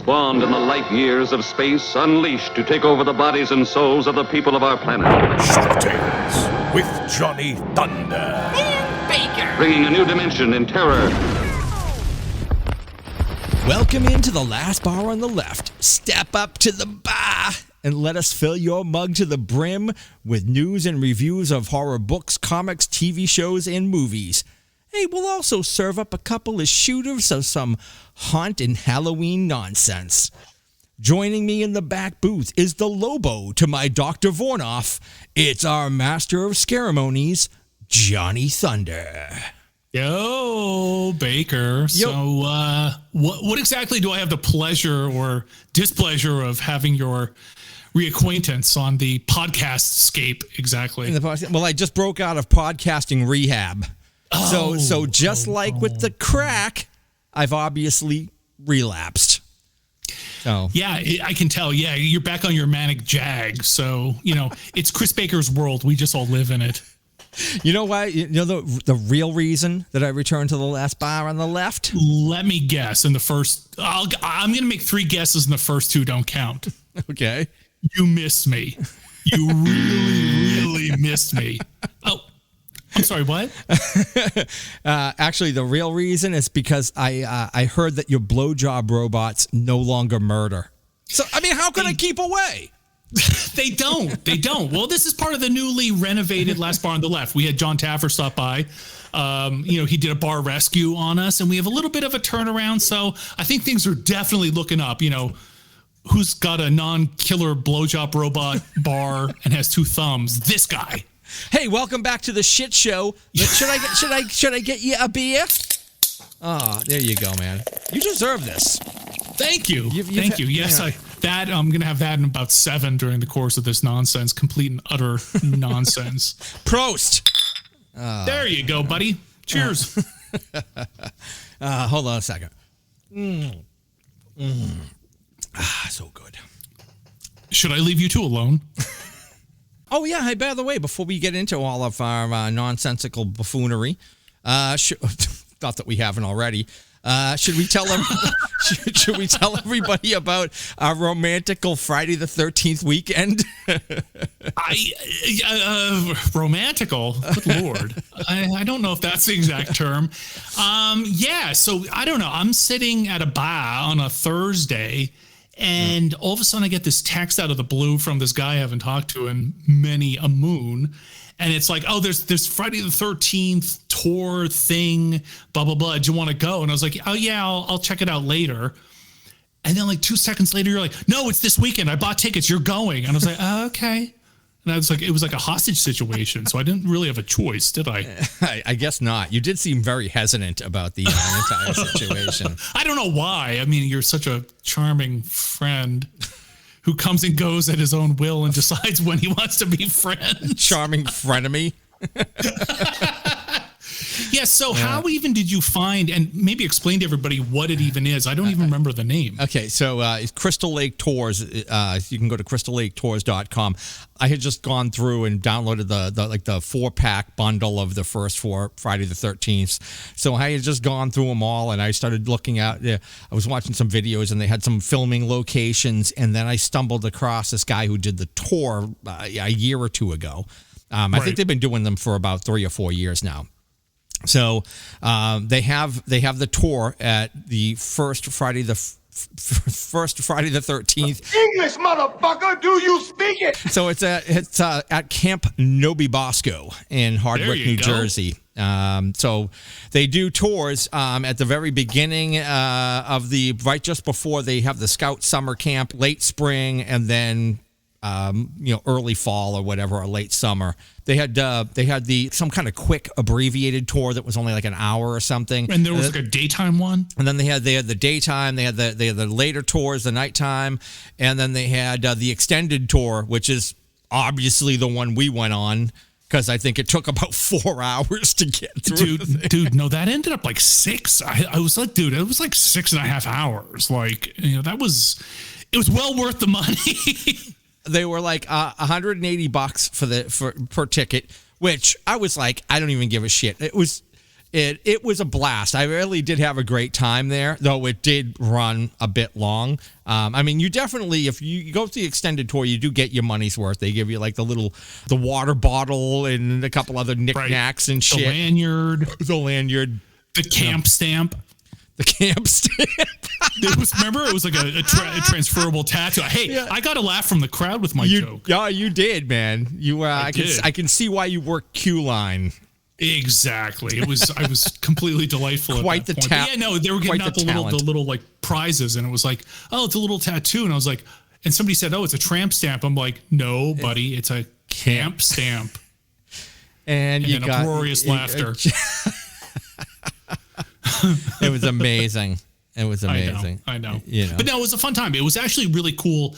spawned in the light years of space, unleashed to take over the bodies and souls of the people of our planet. Shocktails with Johnny Thunder. And Baker. Bringing a new dimension in terror. Welcome into the last bar on the left. Step up to the bar and let us fill your mug to the brim with news and reviews of horror books, comics, TV shows, and movies. Hey, we'll also serve up a couple of shooters of some haunt and Halloween nonsense. Joining me in the back booth is the Lobo to my Dr. Vornoff. It's our master of ceremonies, Johnny Thunder. Yo, Baker. So, what exactly do I have the pleasure or displeasure of having your reacquaintance on the podcast scape exactly? Well, I just broke out of podcasting rehab. So just like with the crack, I've obviously relapsed. So yeah, I can tell. Yeah, you're back on your manic jag. So, it's Chris Baker's world. We just all live in it. You know why? You know the real reason that I returned to the last bar on the left? Let me guess. I'm going to make 3 guesses, and the first 2 don't count. Okay. You missed me. You really, really missed me. Oh, I'm sorry. What? Actually, the real reason is because I heard that your blowjob robots no longer murder. So I mean, how can I keep away? They don't. Well, this is part of the newly renovated Last Bar on the Left. We had John Taffer stop by. He did a bar rescue on us, and we have a little bit of a turnaround. So I think things are definitely looking up. Who's got a non-killer blowjob robot bar and has 2 thumbs? This guy. Hey, welcome back to the shit show. Should I get you a beer? Oh, there you go, man. You deserve this. Thank you. Thank you. Yes, yeah. I'm going to have that in about 7 during the course of this nonsense. Complete and utter nonsense. Prost. There you go, buddy. Cheers. Hold on a second. So good. Should I leave you 2 alone? Oh, yeah. Hey, by the way, before we get into all of our nonsensical buffoonery, not that we haven't already, should we tell everybody about our romantical Friday the 13th weekend? Romantical? Good Lord. I don't know if that's the exact term. So I don't know. I'm sitting at a bar on a Thursday, and all of a sudden I get this text out of the blue from this guy I haven't talked to in many a moon. And it's like, oh, there's Friday the 13th tour thing, blah, blah, blah. Do you want to go? And I was like, oh, yeah, I'll check it out later. And then like 2 seconds later, you're like, no, it's this weekend. I bought tickets. You're going. And I was like, oh, okay. And I was like, it was like a hostage situation. So I didn't really have a choice, did I? I guess not. You did seem very hesitant about the entire situation. I don't know why. I mean, you're such a charming friend who comes and goes at his own will and decides when he wants to be friends. Charming frenemy. Yeah, so how even did you find, and maybe explain to everybody what it even is. I don't even remember the name. Okay, so it's Crystal Lake Tours. You can go to crystallaketours.com. I had just gone through and downloaded the 4-pack bundle of the first 4 Friday the 13th. So I had just gone through them all, and I started looking at, I was watching some videos, and they had some filming locations, and then I stumbled across this guy who did the tour a year or 2 ago. I think they've been doing them for about 3 or 4 years now. So they have the tour at the first Friday the 13th. English, motherfucker, do you speak it? So it's at Camp Nobi Bosco in Hardwick, New Jersey. So they do tours at the very beginning of right just before they have the Scout Summer Camp, late spring, and then early fall or whatever, or late summer. They had some kind of quick abbreviated tour that was only like an hour or something. And there was like a daytime one. And then they had the daytime. They had the later tours, the nighttime, and then they had the extended tour, which is obviously the one we went on, because I think it took about 4 hours to get through. Dude, no, that ended up like 6. I was like, dude, it was like 6.5 hours. Like, it was well worth the money. They were like $180 per ticket, which I was like, I don't even give a shit. It was It was a blast. I really did have a great time there, though it did run a bit long. I mean, you definitely, if you go to the extended tour, you do get your money's worth. They give you like the water bottle and a couple other knickknacks and shit. The lanyard, the camp stamp. The camp stamp. Remember, it was like a transferable tattoo. Hey, I got a laugh from the crowd with my joke. Yeah, you did, man. I can see why you work Q line. Exactly. I was completely delightful. Quite at that the point. Yeah, no, they were giving out the little like prizes, and it was like, oh, it's a little tattoo, and I was like, and somebody said, oh, it's a tramp stamp. I'm like, no, buddy, it's a camp stamp. And you got uproarious laughter. It was amazing. It was amazing. I know. You know. But no, it was a fun time. It was actually really cool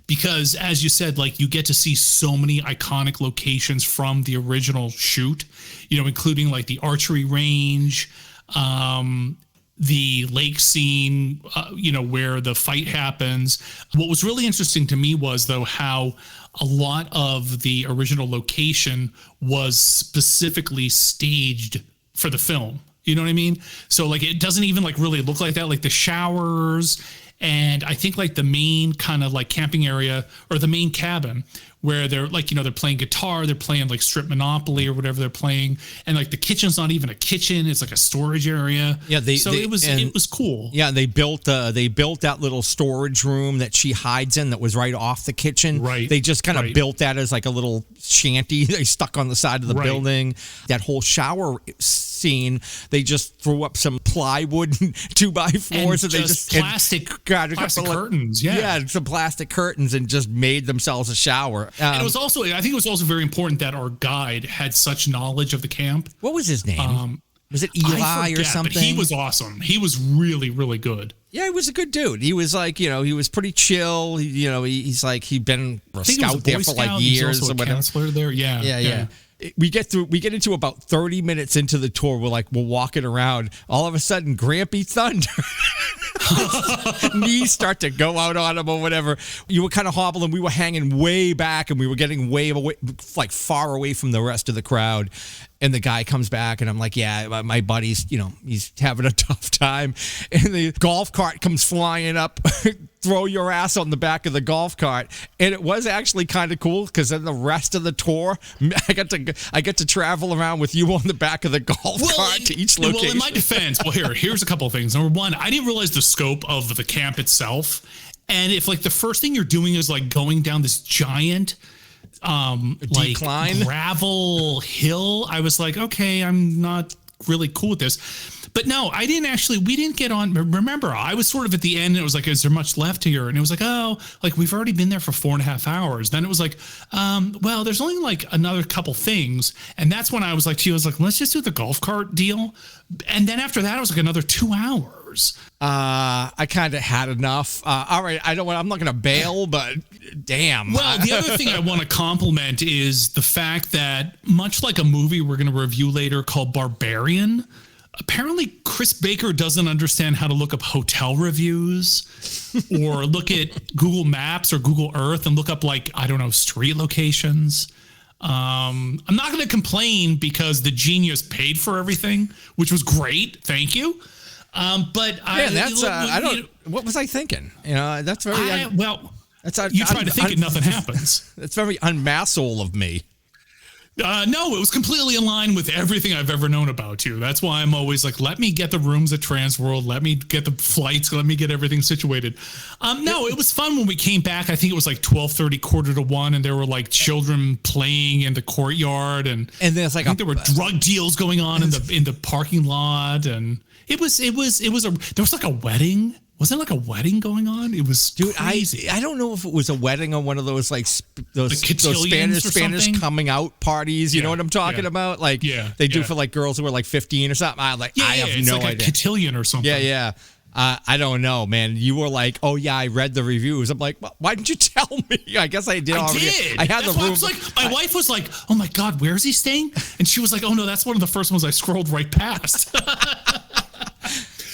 because, as you said, like you get to see so many iconic locations from the original shoot, you know, including like the archery range, the lake scene, you know, where the fight happens. What was really interesting to me was, though, how a lot of the original location was specifically staged for the film. You know what I mean? So like it doesn't even like really look like that, like the showers. And I think like the main kind of like camping area or the main cabin where they're like, you know, they're playing guitar, they're playing like strip Monopoly or whatever they're playing. And like the kitchen's not even a kitchen. It's like a storage area. Yeah. It was cool. Yeah. They built that little storage room that she hides in that was right off the kitchen. Right. They just kind of built that as like a little shanty they stuck on the side of the building. That whole shower scene, they just threw up some plywood and 2x4s and they just plastic curtains. Yeah. Some plastic curtains and just made themselves a shower. And it was also, I think it was also very important that our guide had such knowledge of the camp. What was his name? Was it Eli or something? But he was awesome. He was really, really good. Yeah, he was a good dude. He was like, you know, he was pretty chill. He's like, he'd been a scout there for like years or whatever. Counselor there. Yeah. We get into about 30 minutes into the tour. We're walking around. All of a sudden, Grampy Thunder. Knees start to go out on him or whatever. You were kind of hobbling. We were hanging way back and we were getting way away, like far away from the rest of the crowd. And the guy comes back and I'm like, yeah, my buddy's, you know, he's having a tough time. And the golf cart comes flying up. Throw your ass on the back of the golf cart. And it was actually kind of cool because then the rest of the tour, I get to travel around with you on the back of the golf cart to each location. Well, in my defense, here's a couple of things. Number one, I didn't realize the scope of the camp itself. And if like the first thing you're doing is like going down this giant decline, like gravel hill, I was like, okay, I'm not really cool with this. But no, we didn't get on. Remember, I was sort of at the end and it was like, is there much left here? And it was like, oh, like we've already been there for 4.5 hours. Then it was like, well, there's only like another couple things. And that's when I was like, let's just do the golf cart deal. And then after that, it was like another 2 hours. I kind of had enough. All right, I'm not going to bail, but damn. Well, the other thing I want to compliment is the fact that much like a movie we're going to review later called Barbarian, apparently Chris Baker doesn't understand how to look up hotel reviews or look at Google Maps or Google Earth and look up like, I don't know, street locations. I'm not going to complain because the genius paid for everything, which was great. Thank you. But what was I thinking? You know, that's very, you try to think and nothing happens. That's very unmasshole of me. No, it was completely in line with everything I've ever known about you. That's why I'm always like, let me get the rooms at Transworld. Let me get the flights. Let me get everything situated. No, it was fun when we came back. I think it was like 12:30, 12:45, and there were like children playing in the courtyard, and there's like there were drug deals going on in the parking lot, and there was like a wedding. Wasn't like a wedding going on? It was crazy. I don't know if it was a wedding or one of those like those Spanish coming out parties. You know what I'm talking about? Like they do for like girls who are like 15 or something. I have no idea. A cotillion or something. Yeah. I don't know, man. You were like, oh yeah, I read the reviews. I'm like, well, why didn't you tell me? I guess I did already. I had that's the room. I was like, my wife was like, oh my God, where is he staying? And she was like, oh no, that's one of the first ones I scrolled right past.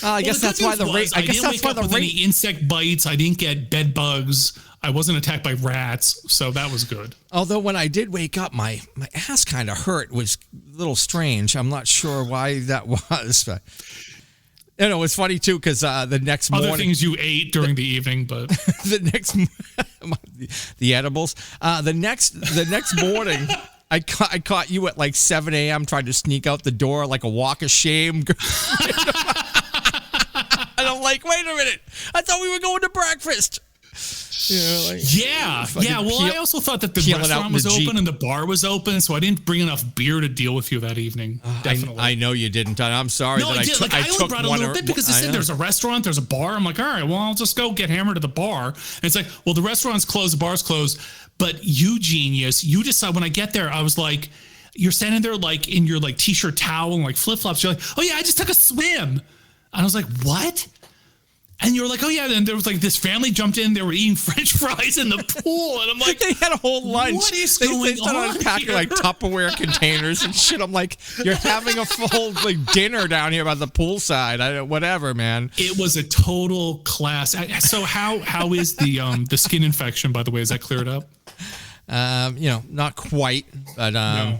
I guess that's why the rate. I guess that's why the rate. Any insect bites. I didn't get bed bugs. I wasn't attacked by rats, so that was good. Although when I did wake up, my ass kind of hurt. It was a little strange. I'm not sure why that was. But, it's funny, too, because the next morning... Other things you ate during the evening, but... the edibles. The next morning... I caught you at like 7 a.m. trying to sneak out the door like a walk of shame. And I'm like, wait a minute. I thought we were going to breakfast. Yeah. Well, I also thought that the restaurant was open and the bar was open, so I didn't bring enough beer to deal with you that evening. Definitely. I know you didn't. I'm sorry. No, I did. I only brought a little bit because they said there's a restaurant, there's a bar. I'm like, all right, well, I'll just go get hammered at the bar. And it's like, well, the restaurant's closed, the bar's closed. But you genius, you decide when I get there, I was like, you're standing there like in your like t-shirt towel and like flip-flops. You're like, oh yeah, I just took a swim. And I was like, what? And you were like, oh yeah. Then there was like this family jumped in. They were eating French fries in the pool. And I'm like, they had a whole lunch. What is going on unpacking here? like Tupperware containers and shit. I'm like, you're having a full like dinner down here by the poolside. Whatever, man. It was a total class. So how is the skin infection, by the way? Is that cleared up? Not quite, but I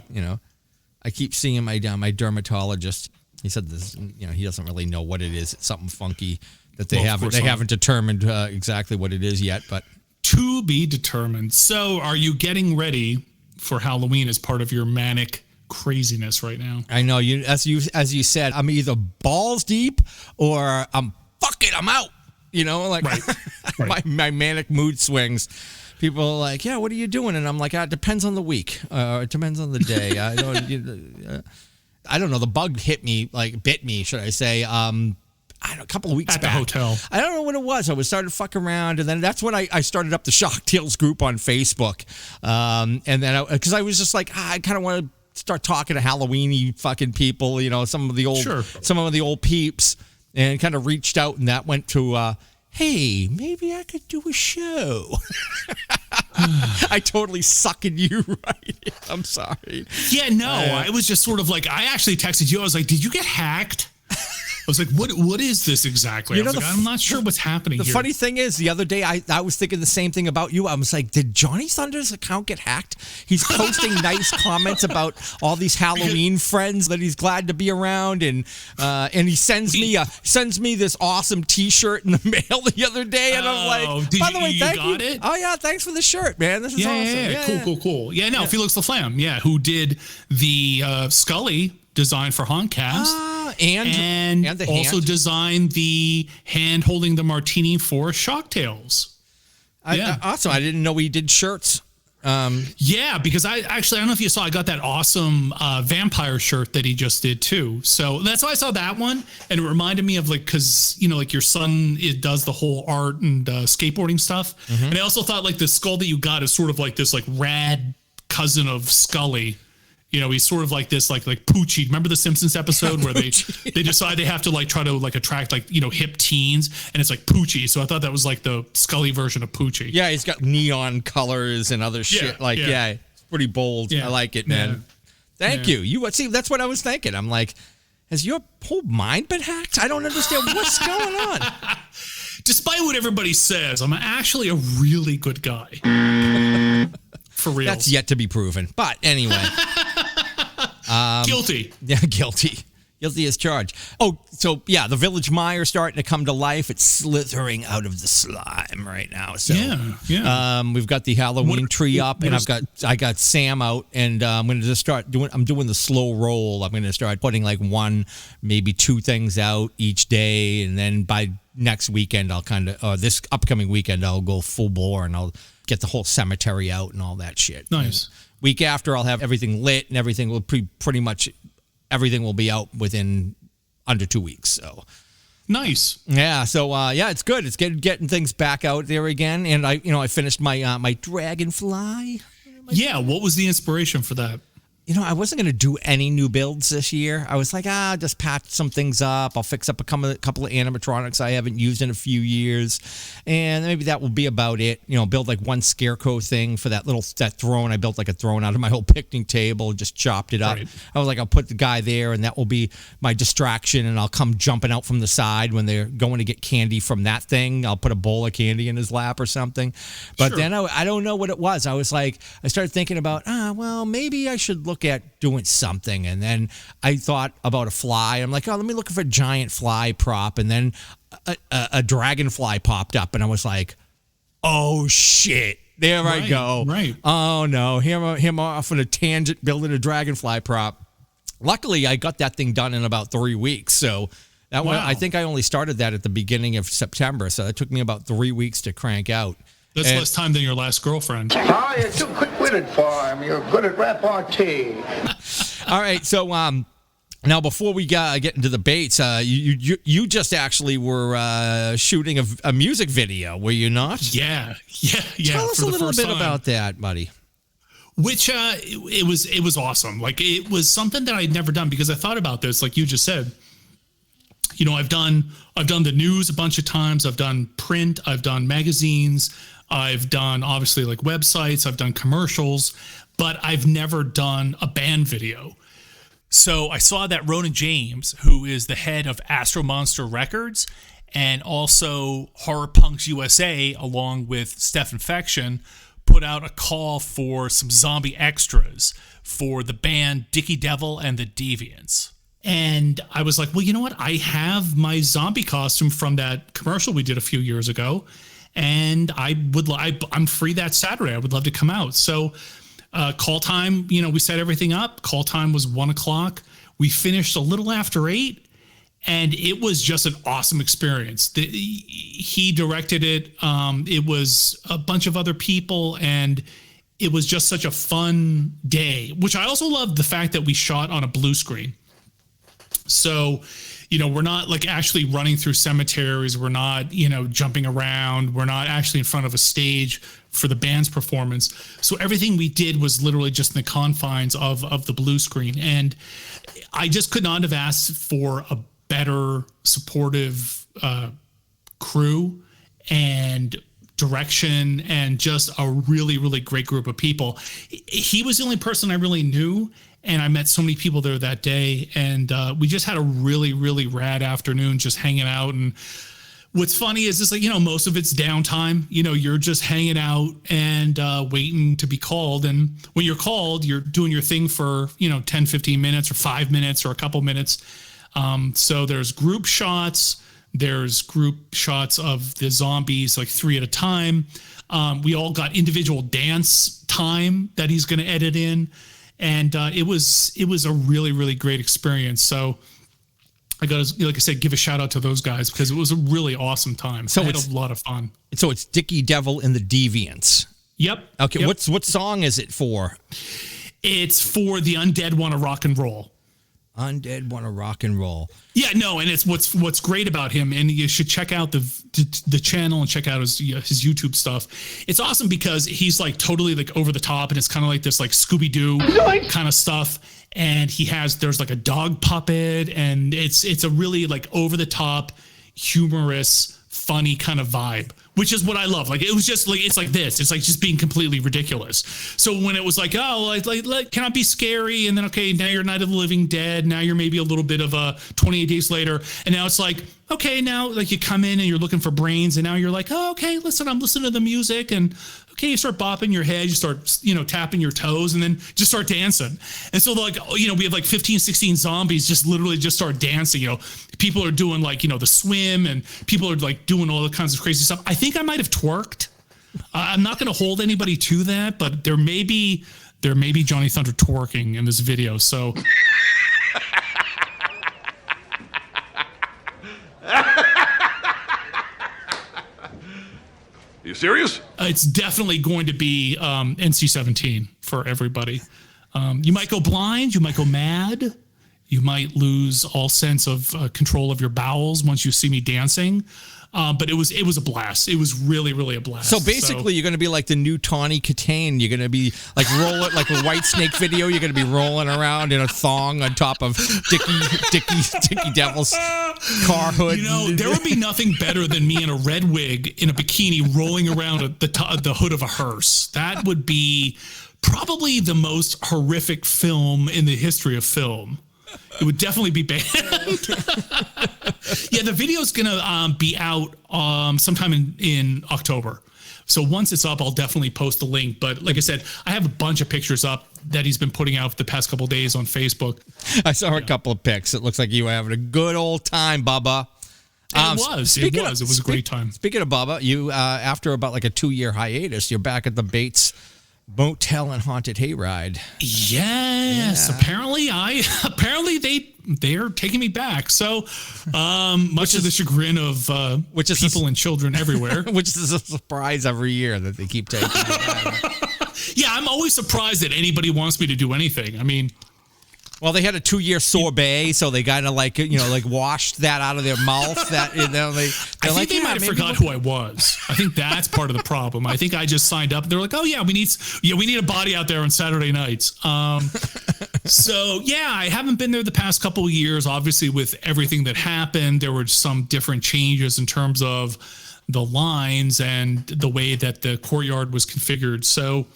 keep seeing my dermatologist. He said this, he doesn't really know what it is. It's something funky that they haven't determined exactly what it is yet, but to be determined. So, are you getting ready for Halloween as part of your manic craziness right now? I know you, as you said, I'm either balls deep or I'm out. Right. my manic mood swings. People are like, yeah, what are you doing? And I'm like, it depends on the week. It depends on the day. I don't know. The bug bit me, should I say, a couple of weeks back. At the hotel. I don't know what it was. I was starting to fuck around, and then that's when I started up the Shocktails group on Facebook. And then, because I was just like, I kind of want to start talking to Halloween-y fucking people, some of the old peeps, and kind of reached out, and that went to... hey, maybe I could do a show. I totally suckered you right. I'm sorry. Yeah, no, I was just sort of like, I actually texted you. I was like, did you get hacked? I was like, what is this exactly? I'm not sure what's happening here. The funny thing is, the other day, I was thinking the same thing about you. I was like, did Johnny Thunder's account get hacked? He's posting nice comments about all these Halloween friends that he's glad to be around, and he sends me this awesome T-shirt in the mail the other day, and I'm like, by the way, thank you. It? Oh yeah, thanks for the shirt, man. This is awesome. Yeah. Cool. Yeah, no, Felix the Flam, who did the Scully design for Honkcast. And the also designed the hand holding the martini for Shocktails. Awesome. I didn't know he did shirts. Because I don't know if you saw, I got that awesome vampire shirt that he just did too. So that's why I saw that one. And it reminded me of because your son, it does the whole art and skateboarding stuff. Mm-hmm. And I also thought the skull that you got is sort of like this rad cousin of Scully. He's sort of like this, like Poochie. Remember the Simpsons episode where they decide they have to try to attract hip teens, and it's like Poochie. So I thought that was the Scully version of Poochie. Yeah, he's got neon colors and other shit. It's pretty bold. Yeah. I like it, man. Yeah. Thank you. See, that's what I was thinking. I'm like, has your whole mind been hacked? I don't understand what's going on. Despite what everybody says, I'm actually a really good guy. For real. That's yet to be proven. But anyway. Guilty. Yeah, guilty. Guilty as charged. Oh, so yeah, the Village Mire starting to come to life. It's slithering out of the slime right now. So we've got the Halloween tree up, and I got Sam out, and I'm going to just start doing. I'm doing the slow roll. I'm going to start putting one, maybe two things out each day, and then by next weekend this upcoming weekend I'll go full bore and I'll get the whole cemetery out and all that shit. Nice. And week after I'll have everything lit and everything will pretty much everything will be out within under 2 weeks. So nice. Yeah. So it's good. It's getting things back out there again. And I finished my my Dragonfly. Yeah. What was the inspiration for that? I wasn't going to do any new builds this year. I was like, just patch some things up. I'll fix up a couple of animatronics I haven't used in a few years. And maybe that will be about it. Build like one scarecrow thing for that throne. I built like a throne out of my whole picnic table and just chopped it up. Right. I was like, I'll put the guy there and that will be my distraction. And I'll come jumping out from the side when they're going to get candy from that thing. I'll put a bowl of candy in his lap or something. But then I don't know what it was. I was like, I started thinking about, well, maybe I should look at doing something. And then I thought about a fly. I'm like, let me look for a giant fly prop. And then a dragonfly popped up and I was like, oh shit, there I go. Right. Oh no, him off on a tangent building a dragonfly prop. Luckily I got that thing done in about 3 weeks. So that one, I think I only started that at the beginning of September. So it took me about 3 weeks to crank out. That's less time than your last girlfriend. Oh, you're too quick-witted for him. You're good at repartee. All right, so now before we get into the baits, you just actually were shooting a music video, were you not? Yeah. Tell us a little bit about that, buddy. Which it was awesome. Like it was something that I'd never done because I thought about this, like you just said. I've done the news a bunch of times. I've done print. I've done magazines. I've done obviously like websites. I've done commercials, but I've never done a band video. So I saw that Ronan James, who is the head of Astro Monster Records and also Horror Punks USA, along with Steph Infection, put out a call for some zombie extras for the band Dicky Devil and the Deviants. And I was like, well, you know what? I have my zombie costume from that commercial we did a few years ago. And I'm free that Saturday. I would love to come out. So call time, we set everything up. Call time was 1:00. We finished a little after 8. And it was just an awesome experience. He directed it. It was a bunch of other people. And it was just such a fun day, which I also loved the fact that we shot on a blue screen. So, we're not like actually running through cemeteries. We're not, jumping around. We're not actually in front of a stage for the band's performance. So everything we did was literally just in the confines of the blue screen. And I just could not have asked for a better supportive crew and direction and just a really, really great group of people. He was the only person I really knew. And I met so many people there that day. And we just had a really, really rad afternoon just hanging out. And what's funny is just like, most of it's downtime. You're just hanging out and waiting to be called. And when you're called, you're doing your thing for, 10, 15 minutes or 5 minutes or a couple minutes. So there's group shots. There's group shots of the zombies, like 3 at a time. We all got individual dance time that he's going to edit in. And it was a really, really great experience. So I got to, like I said, give a shout out to those guys because it was a really awesome time. So I had a lot of fun. So it's Dicky Devil and the Deviants. Yep. Okay. Yep. What song is it for? It's for the Undead Wanna Rock and Roll. Undead Wanna Rock and Roll. Yeah, no, and it's what's great about him, and you should check out the channel and check out his YouTube stuff. It's awesome because he's like totally like over the top, and it's kind of like this like Scooby-Doo kind of stuff. And there's like a dog puppet, and it's a really like over the top, humorous, funny kind of vibe, which is what I love. Like it was just like it's like this. It's like just being completely ridiculous. So when it was like, oh, like cannot be scary, and then okay, now you're Night of the Living Dead. Now you're maybe a little bit of a 28 Days Later, and now it's like, okay, now like you come in and you're looking for brains, and now you're like, oh, okay, listen, I'm listening to the music, and okay, you start bopping your head, you start, tapping your toes, and then just start dancing. And so like, we have like 15, 16 zombies just literally just start dancing. People are doing like, the swim, and people are like doing all the kinds of crazy stuff. I think I might have twerked. I'm not going to hold anybody to that, but there may be Johnny Thunder twerking in this video. So. You serious? It's definitely going to be NC-17 for everybody. You might go blind. You might go mad. You might lose all sense of control of your bowels once you see me dancing. But it was a blast. It was really, really a blast. So basically, you're going to be like the new Tawny Katane. You're going to be like rolling like a White Snake video. You're going to be rolling around in a thong on top of Dickie Devil's car hood. There would be nothing better than me in a red wig in a bikini rolling around the hood of a hearse. That would be probably the most horrific film in the history of film. It would definitely be banned. Yeah, the video's going to be out sometime in October. So once it's up, I'll definitely post the link. But like I said, I have a bunch of pictures up that he's been putting out the past couple of days on Facebook. I saw a couple of pics. It looks like you were having a good old time, Bubba. It was a great time. Speaking of Bubba, you after about like a 2-year hiatus, you're back at the Bates Motel and Haunted Hayride. Yes, yeah. Apparently they're taking me back. So much to the chagrin of people and children everywhere. Which is a surprise every year that they keep taking me back. Yeah, I'm always surprised that anybody wants me to do anything. I mean, well, they had a 2-year sorbet, so they kind of like washed that out of their mouth. That I think they might have forgot who I was. I think that's part of the problem. I think I just signed up. They're like, oh yeah, we need a body out there on Saturday nights. So yeah, I haven't been there the past couple of years. Obviously, with everything that happened, there were some different changes in terms of the lines and the way that the courtyard was configured. So.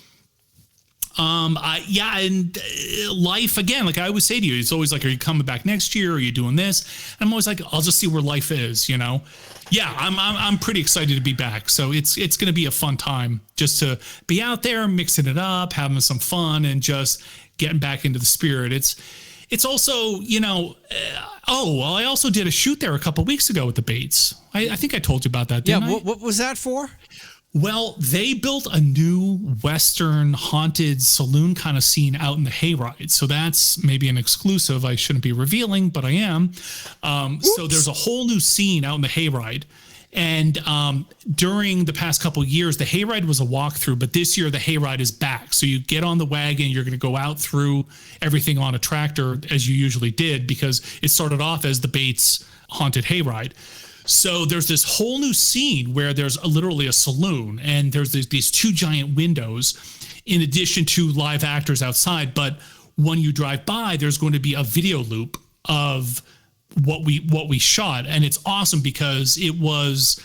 Life again, like I always say to you, it's always like, are you coming back next year? Are you doing this? And I'm always like, I'll just see where life is, Yeah, I'm pretty excited to be back. So it's going to be a fun time just to be out there, mixing it up, having some fun, and just getting back into the spirit. It's also, I also did a shoot there a couple of weeks ago with the Bates. I think I told you about that, didn't I? What was that for? Well, they built a new Western haunted saloon kind of scene out in the hayride. So that's maybe an exclusive I shouldn't be revealing, but I am. So there's a whole new scene out in the hayride. And during the past couple of years, the hayride was a walkthrough, but this year the hayride is back. So you get on the wagon, you're going to go out through everything on a tractor as you usually did, because it started off as the Bates Haunted Hayride. So there's this whole new scene where there's literally a saloon, and there's these 2 giant windows in addition to live actors outside. But when you drive by, there's going to be a video loop of what we shot. And it's awesome because it was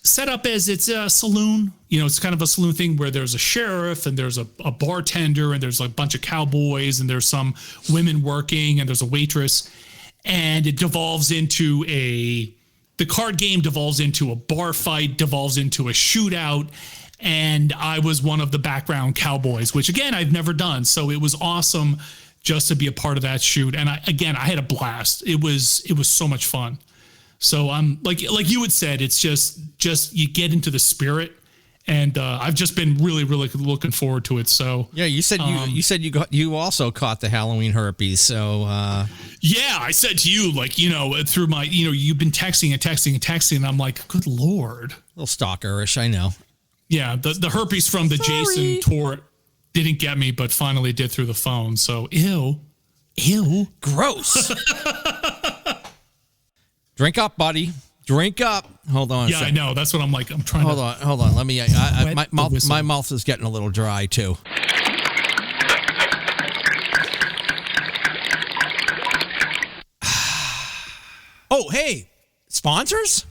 set up as it's a saloon. It's kind of a saloon thing where there's a sheriff and there's a bartender and there's a bunch of cowboys and there's some women working and there's a waitress. And it devolves into the card game devolves into a bar fight, devolves into a shootout, and I was one of the background cowboys, which again I've never done. So it was awesome just to be a part of that shoot, and I had a blast. It was so much fun. So I'm like you had said, it's just you get into the spirit, and I've just been really, really looking forward to it. So yeah, you said you also caught the Halloween herpes. So yeah, I said to you, like, through my, you've been texting, and I'm like, good Lord, a little stalkerish, I know. Yeah, the herpes from the Jason tour didn't get me, but finally did through the phone. So ew, gross. Drink up, buddy. Drink up. Hold on. Yeah, I know. That's what I'm like. I'm trying. Hold on. Let me. My mouth is getting a little dry too. Oh, hey, sponsors.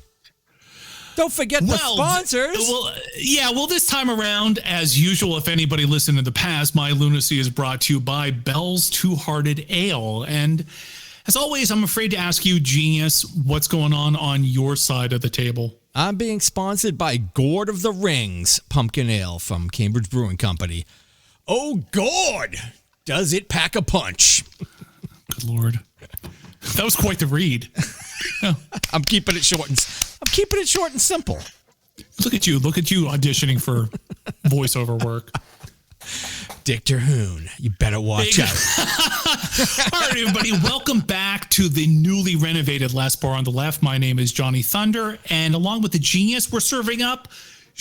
Don't forget the sponsors. Well, this time around, as usual, if anybody listened in the past, my lunacy is brought to you by Bell's Two-Hearted Ale. And as always, I'm afraid to ask you, genius, what's going on your side of the table? I'm being sponsored by Gourd of the Rings Pumpkin Ale from Cambridge Brewing Company. Oh, God, does it pack a punch? Good Lord. That was quite the read. I'm keeping it short and simple. Look at you auditioning for voiceover work. Dick Terhune, you better watch out. All right, everybody, welcome back to the newly renovated Last Bar on the Left. My name is Johnny Thunder, and along with the genius, we're serving up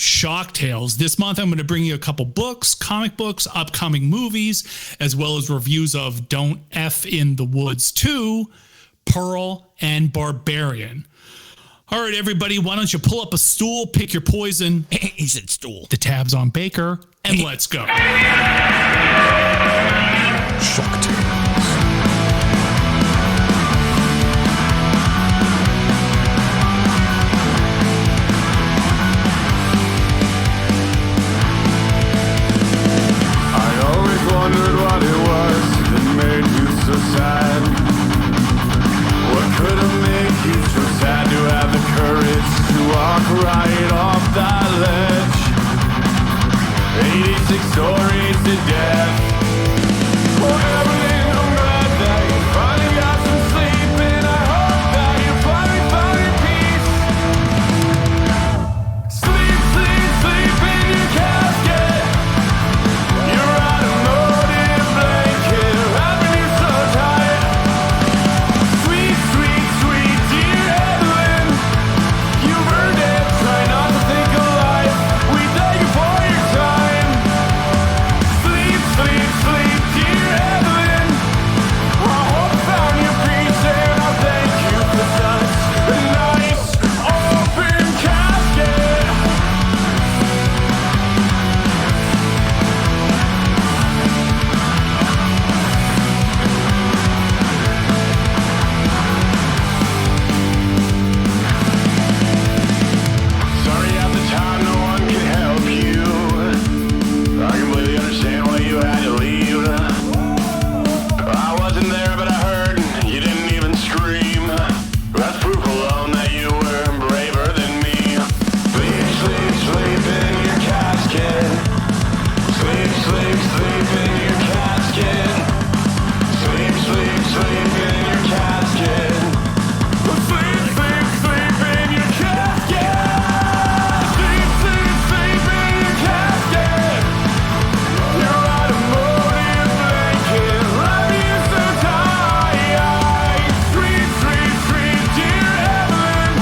Shocktails. This month, I'm going to bring you a couple books, comic books, upcoming movies, as well as reviews of Don't F in the Woods 2, Pearl, and Barbarian. All right, everybody, why don't you pull up a stool, pick your poison. He said stool. The tab's on Baker, and let's go. Shocktails. Wondered what it was that made you so sad. What could have made you so sad to have the courage to walk right off that ledge? 86 stories to death. Oh, Evelyn, I'm glad that you finally got some sleep, and I hope that you finally found your peace. Sleep, sleep, sleep in your casket. You're out of motive blanket, wrapping you so tight. Sweet, sweet, sweet dear Evelyn, you've earned it. Try not to think of life. We thank you for your time. Sleep, sleep, sleep, dear Evelyn. I hope you found your peace, and I thank you for such a nice open casket. Sorry at the time no one could help you. I completely understand why you had to leave. I wasn't there, but I heard you didn't even scream. That's proof alone that you were braver than me. Sleep, sleep, sleep in your casket. Sleep, sleep, sleep in your casket. Sleep, sleep, sleep in your casket. Sleep, sleep, sleep in your casket. Sleep, sleep, sleep in your casket. You're out of motive blanket, wrapping you so tight. Sweet, sweet, sweet dear Evelyn,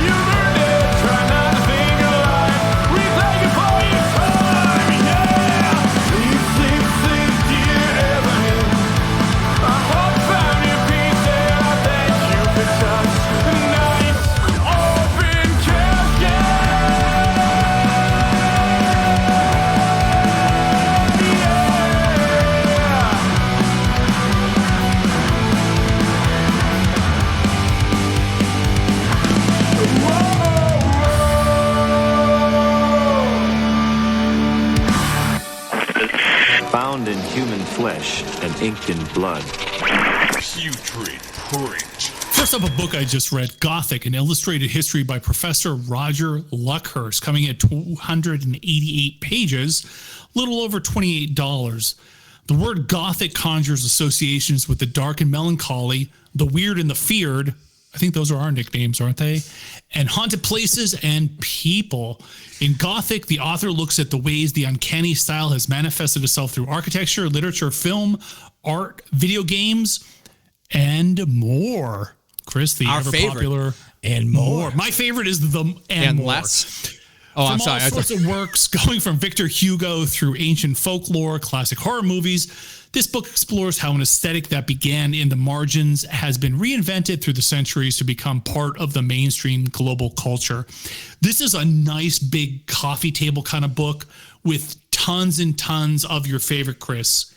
you've earned it. Try not to think of life. We thank you for your time, yeah. Sleep, sleep, sleep, dear Evelyn. I hope you found your peace, and I thank you for such a nice open casket. Bound in human flesh and inked in blood. Putrid print. First up, a book I just read, Gothic, an illustrated history by Professor Roger Luckhurst, coming at 288 pages, a little over $28. The word Gothic conjures associations with the dark and melancholy, the weird and the feared. I think those are our nicknames, aren't they? And haunted places and people. In Gothic, the author looks at the ways the uncanny style has manifested itself through architecture, literature, film, art, video games, and more. Chris, the Our ever favorite. popular And more. My favorite is the and more. less. Oh, I'm From sorry. all sorts of works, going from Victor Hugo through ancient folklore, classic horror movies, this book explores how an aesthetic that began in the margins has been reinvented through the centuries to become part of the mainstream global culture. This is a nice big coffee table kind of book with tons and tons of your favorite, Chris,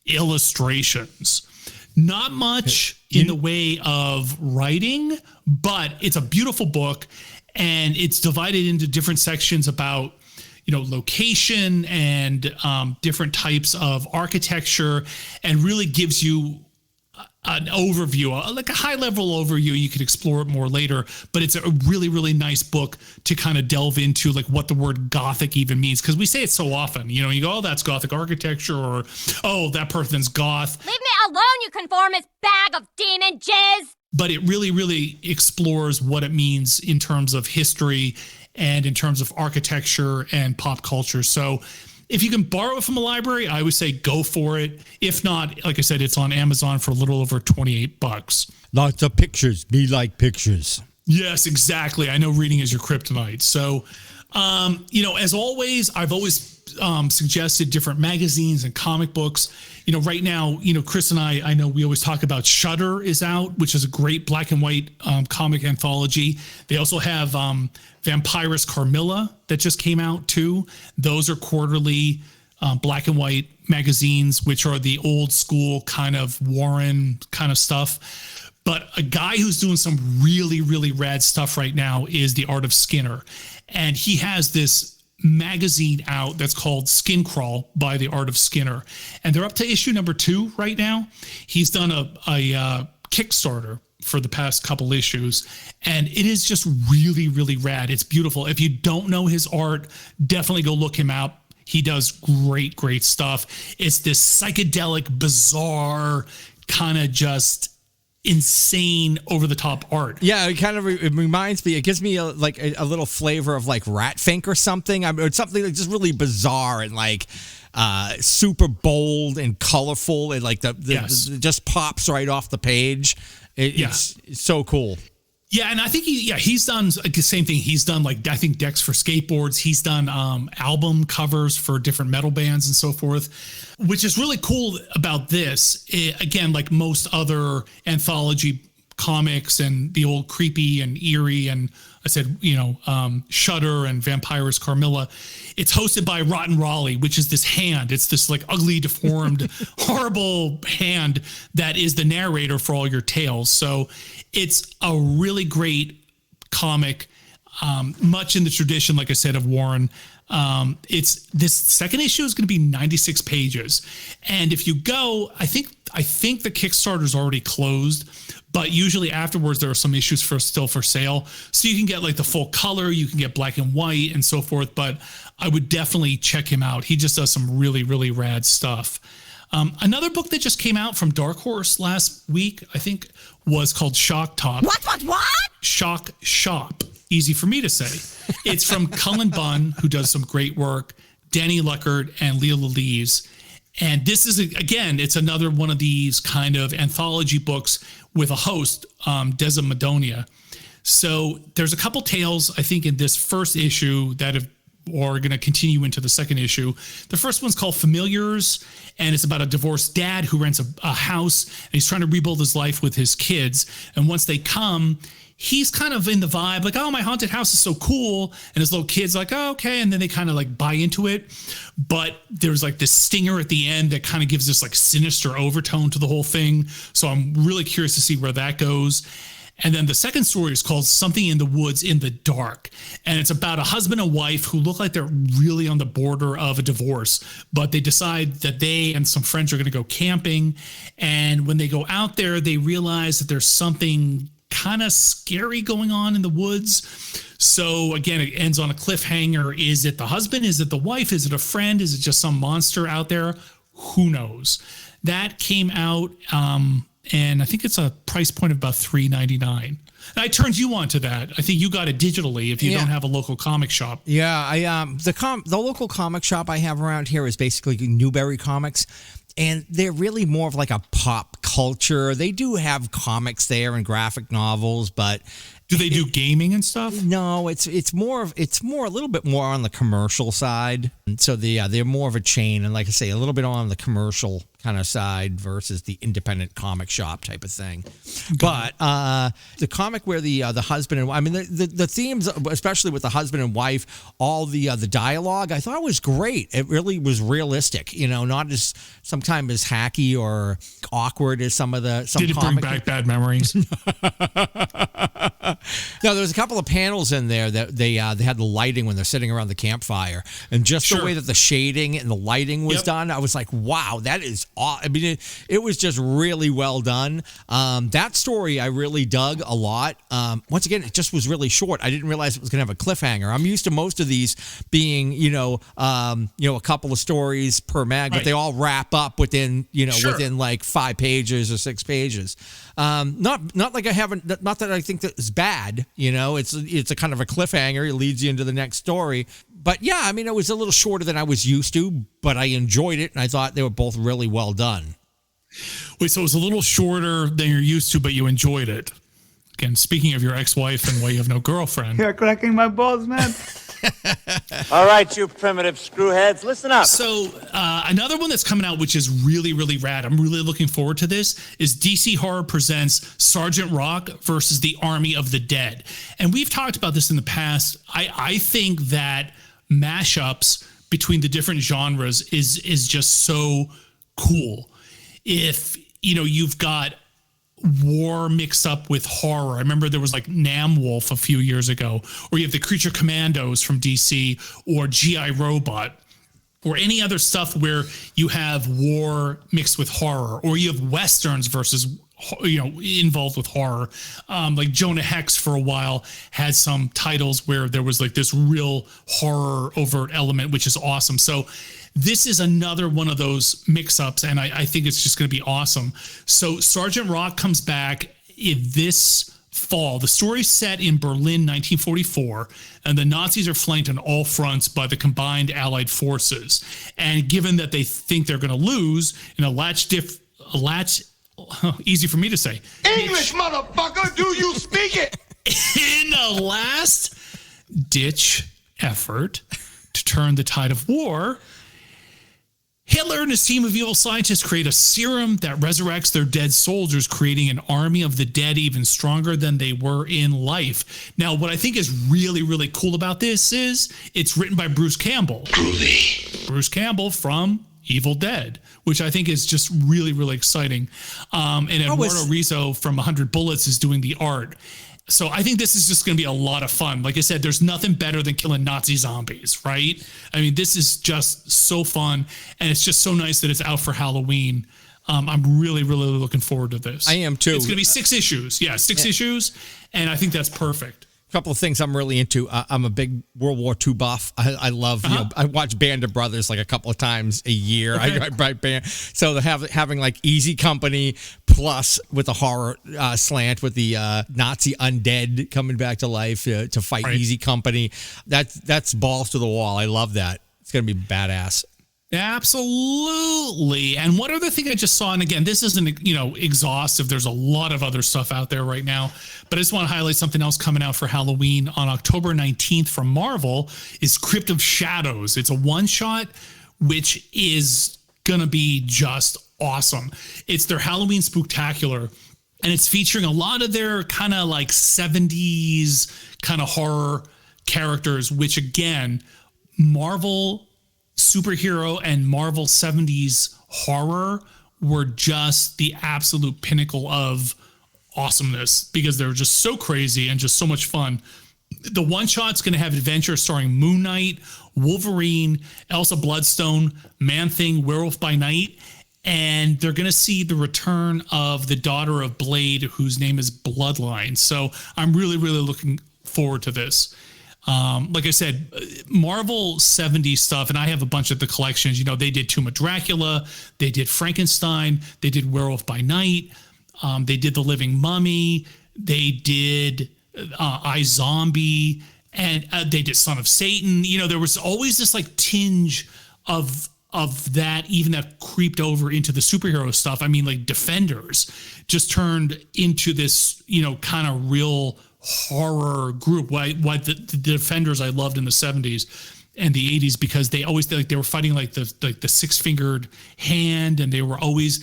illustrations. Not much in the way of writing, but it's a beautiful book, and it's divided into different sections about, you know, location and different types of architecture, and really gives you an overview, like a high level overview. You could explore it more later, but it's a really, really nice book to kind of delve into, like what the word Gothic even means. Because we say it so often, you know, you go, oh, that's Gothic architecture, or, oh, that person's goth. Leave me alone, you conformist bag of demon jizz! But it really, really explores what it means in terms of history and in terms of architecture and pop culture. So if you can borrow it from a library, I would say go for it. If not, like I said, it's on Amazon for a little over $28. Lots of pictures. Me like pictures. Yes, exactly. I know reading is your kryptonite. So As always, I've always suggested different magazines and comic books. Right now, Chris and I know we always talk about Shudder is out, which is a great black and white comic anthology. They also have Vampirus Carmilla that just came out too. Those are quarterly black and white magazines, which are the old school kind of Warren kind of stuff. But a guy who's doing some really, really rad stuff right now is The Art of Skinner. And he has this magazine out that's called Skin Crawl by The Art of Skinner. And they're up to issue number 2 right now. He's done a Kickstarter for the past couple issues. And it is just really, really rad. It's beautiful. If you don't know his art, definitely go look him up. He does great, great stuff. It's this psychedelic, bizarre, kind of just insane, over the top art. Yeah, it kind of it reminds me. It gives me a little flavor of like Ratfink or something. It's something like just really bizarre and like super bold and colorful. And like it just pops right off the page. It's so cool. Yeah, and I think he's done the same thing. He's done I think decks for skateboards. He's done album covers for different metal bands and so forth, which is really cool about this. Again, like most other anthology comics and the old creepy and eerie and I said, Shudder and Vampirus Carmilla. It's hosted by Rotten Raleigh, which is this hand. It's this like ugly, deformed, horrible hand that is the narrator for all your tales. So it's a really great comic, much in the tradition, like I said, of Warren. It's this second issue is going to be 96 pages. And if you go, I think the Kickstarter's already closed, but usually afterwards there are some issues still for sale. So you can get like the full color, you can get black and white and so forth, but I would definitely check him out. He just does some really, really rad stuff. Another book that just came out from Dark Horse last week, I think, was called Shock Top. What? Shock Shop. Easy for me to say. It's from Cullen Bunn, who does some great work, Danny Luckert, and Leah Lalise. And this is, again, it's another one of these kind of anthology books with a host, Deza Madonia. So there's a couple tales, I think, in this first issue that are going to continue into the second issue. The first one's called Familiars, and it's about a divorced dad who rents a house, and he's trying to rebuild his life with his kids. And once they come, he's kind of in the vibe, like, oh, my haunted house is so cool. And his little kid's like, oh, okay. And then they kind of like buy into it. But there's like this stinger at the end that kind of gives this like sinister overtone to the whole thing. So I'm really curious to see where that goes. And then the second story is called Something in the Woods in the Dark. And it's about a husband and wife who look like they're really on the border of a divorce, but they decide that they and some friends are going to go camping. And when they go out there, they realize that there's something kind of scary going on in the woods. So again, it ends on a cliffhanger. Is it the husband? Is it the wife? Is it a friend? Is it just some monster out there? Who knows? That came out, and I think it's a price point of about $3.99. And I turned you on to that. I think you got it digitally if you don't have a local comic shop. Yeah, the local comic shop I have around here is basically Newberry Comics. And they're really more of like a pop culture. They do have comics there and graphic novels, but do they do gaming and stuff? No, it's more a little bit more on the commercial side. And so they're more of a chain, and like I say, a little bit on the commercial kind of side versus the independent comic shop type of thing. But the comic where the husband and I mean the themes, especially with the husband and wife, all the dialogue, I thought was great. It really was realistic, not as sometimes as hacky or awkward as some Did it bring back bad memories? No, there was a couple of panels in there that they had the lighting when they're sitting around the campfire, and just the way that the shading and the lighting was done, I was like, wow, that is I mean, it was just really well done. That story I really dug a lot. Once again, it just was really short. I didn't realize it was going to have a cliffhanger. I'm used to most of these being, a couple of stories per mag, but they all wrap up within like 5 pages or 6 pages. Not like I haven't, not that I think that is bad, it's a kind of a cliffhanger. It leads you into the next story. But yeah, I mean, it was a little shorter than I was used to, but I enjoyed it, and I thought they were both really well done. Wait, so it was a little shorter than you're used to, but you enjoyed it. Again, speaking of your ex-wife and why you have no girlfriend. You're cracking my balls, man. All right, you primitive screwheads, listen up. So another one that's coming out, which is really, really rad, I'm really looking forward to this, is DC Horror presents Sergeant Rock versus the Army of the Dead. And we've talked about this in the past. I think that mashups between the different genres is just so cool. If, you've got war mixed up with horror. I remember there was like Nam Wolf a few years ago, or you have the Creature Commandos from DC, or G.I. Robot, or any other stuff where you have war mixed with horror, or you have Westerns versus, involved with horror. Like Jonah Hex for a while had some titles where there was like this real horror overt element, which is awesome. So this is another one of those mix-ups, and I think it's just going to be awesome. So Sergeant Rock comes back this fall. The story's set in Berlin, 1944, and the Nazis are flanked on all fronts by the combined Allied forces. And given that they think they're going to lose in easy for me to say. English, motherfucker, do you speak it? In a last-ditch effort to turn the tide of war, Hitler and his team of evil scientists create a serum that resurrects their dead soldiers, creating an army of the dead even stronger than they were in life. Now, what I think is really, really cool about this is it's written by Bruce Campbell. Groovy. Bruce Campbell from Evil Dead, which I think is just really, really exciting. And Eduardo Rizzo from 100 Bullets is doing the art. So I think this is just going to be a lot of fun. Like I said, there's nothing better than killing Nazi zombies, right? I mean, this is just so fun, and it's just so nice that it's out for Halloween. I'm really, really looking forward to this. I am too. It's going to be 6 issues. Yeah, 6 issues, and I think that's perfect. Couple of things I'm really into. I'm a big World War II buff. I love, I watch Band of Brothers like a couple of times a year. Okay. So having like Easy Company plus with a horror slant with the Nazi undead coming back to life to fight Easy Company. That's balls to the wall. I love that. It's going to be badass. Absolutely. And one other thing I just saw, and again, this isn't, exhaustive. There's a lot of other stuff out there right now, but I just want to highlight something else coming out for Halloween on October 19th from Marvel is Crypt of Shadows. It's a one-shot, which is going to be just awesome. It's their Halloween Spooktacular, and it's featuring a lot of their kind of like 70s kind of horror characters, which again, Marvel superhero and Marvel 70s horror were just the absolute pinnacle of awesomeness because they're just so crazy and just so much fun. The one shot's going to have adventure starring Moon Knight, Wolverine, Elsa Bloodstone, Man-Thing, Werewolf by Night, and they're going to see the return of the daughter of Blade, whose name is Bloodline. So I'm really, really looking forward to this. Like I said, Marvel 70s stuff, and I have a bunch of the collections. They did Tomb of Dracula, they did Frankenstein, they did Werewolf by Night, they did The Living Mummy, they did iZombie, and they did Son of Satan. There was always this like tinge of that, even that creeped over into the superhero stuff. I mean, like Defenders just turned into this, kind of real horror group. Why the Defenders I loved in the 70s and the 80s because they always they were fighting like the six-fingered hand, and they were always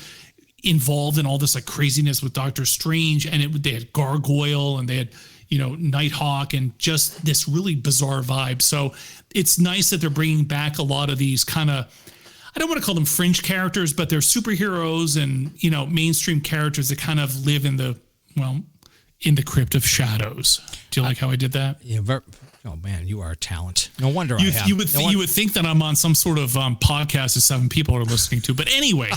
involved in all this like craziness with Doctor Strange, and they had Gargoyle, and they had Nighthawk, and just this really bizarre vibe. So it's nice that they're bringing back a lot of these kind of, I don't want to call them fringe characters, but they're superheroes and mainstream characters that kind of live in the Crypt of Shadows. Do you like how I did that? Yeah. Oh man, you are a talent. No wonder you would think that I'm on some sort of podcast that 7 people are listening to. But anyway,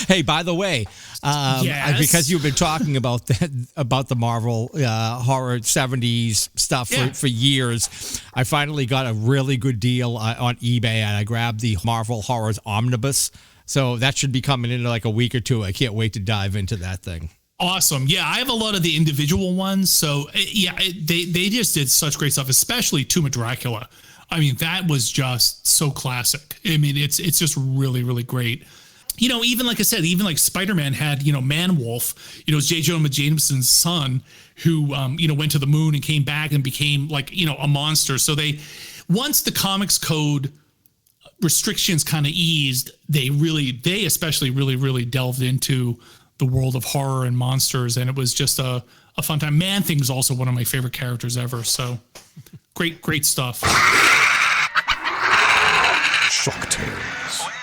hey, by the way, yes? Because you've been talking about the Marvel horror 70s stuff for years, I finally got a really good deal on eBay, and I grabbed the Marvel Horrors Omnibus. So that should be coming in like a week or two. I can't wait to dive into that thing. Awesome. Yeah, I have a lot of the individual ones. So, they just did such great stuff, especially Tomb of Dracula. I mean, that was just so classic. I mean, it's just really, really great. you know, even like I said, even like Spider-Man had, you know, Man-Wolf, you know, it's J. Jonah Jameson's son who, you know, went to the moon and came back and became like, you know, a monster. So once the Comics Code restrictions kind of eased, they especially really delved into the world of horror and monsters. And it was just a fun time. Man-Thing's also one of my favorite characters ever. So great stuff. Shocktails.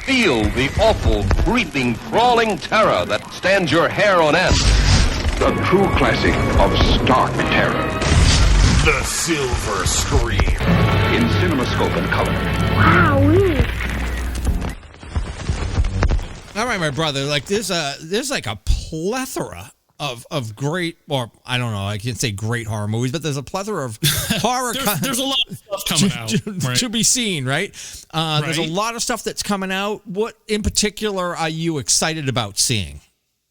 Feel the awful, creeping, crawling terror that stands your hair on end. A true classic of stark terror. The Silver Scream. In CinemaScope and color. All right, my brother. Like there's like a plethora of great, or I don't know, I can't say great horror movies, but there's a plethora of horror. there's a lot of stuff coming out to be seen, right? There's a lot of stuff that's coming out. What in particular are you excited about seeing?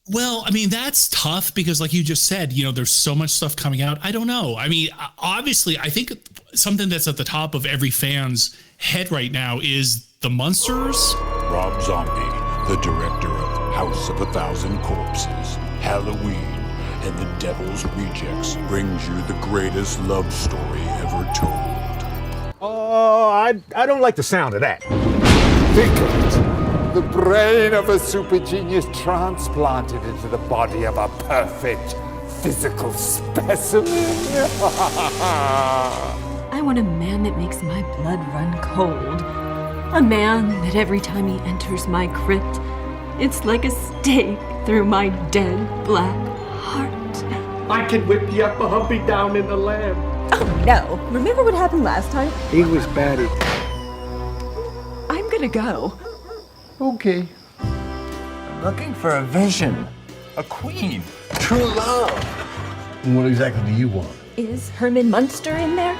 Well, I mean, that's tough because like you just said, you know, there's so much stuff coming out. I don't know. I mean, obviously, I think something that's at the top of every fan's head right now is The Munsters. Rob Zombie, the director of House of a Thousand Corpses, Halloween, and the Devil's Rejects brings you the greatest love story ever told. Oh, I don't like the sound of that. Think of it. The brain of a super genius transplanted into the body of a perfect physical specimen. I want a man that makes my blood run cold. A man that every time he enters my crypt, it's like a stake through my dead black heart. I can whip you up a humpy down in the lamb. Oh no. Remember what happened last time? He was batty. I'm gonna go. Okay. I'm looking for a vision, a queen, true love. What exactly do you want? Is Herman Munster in there?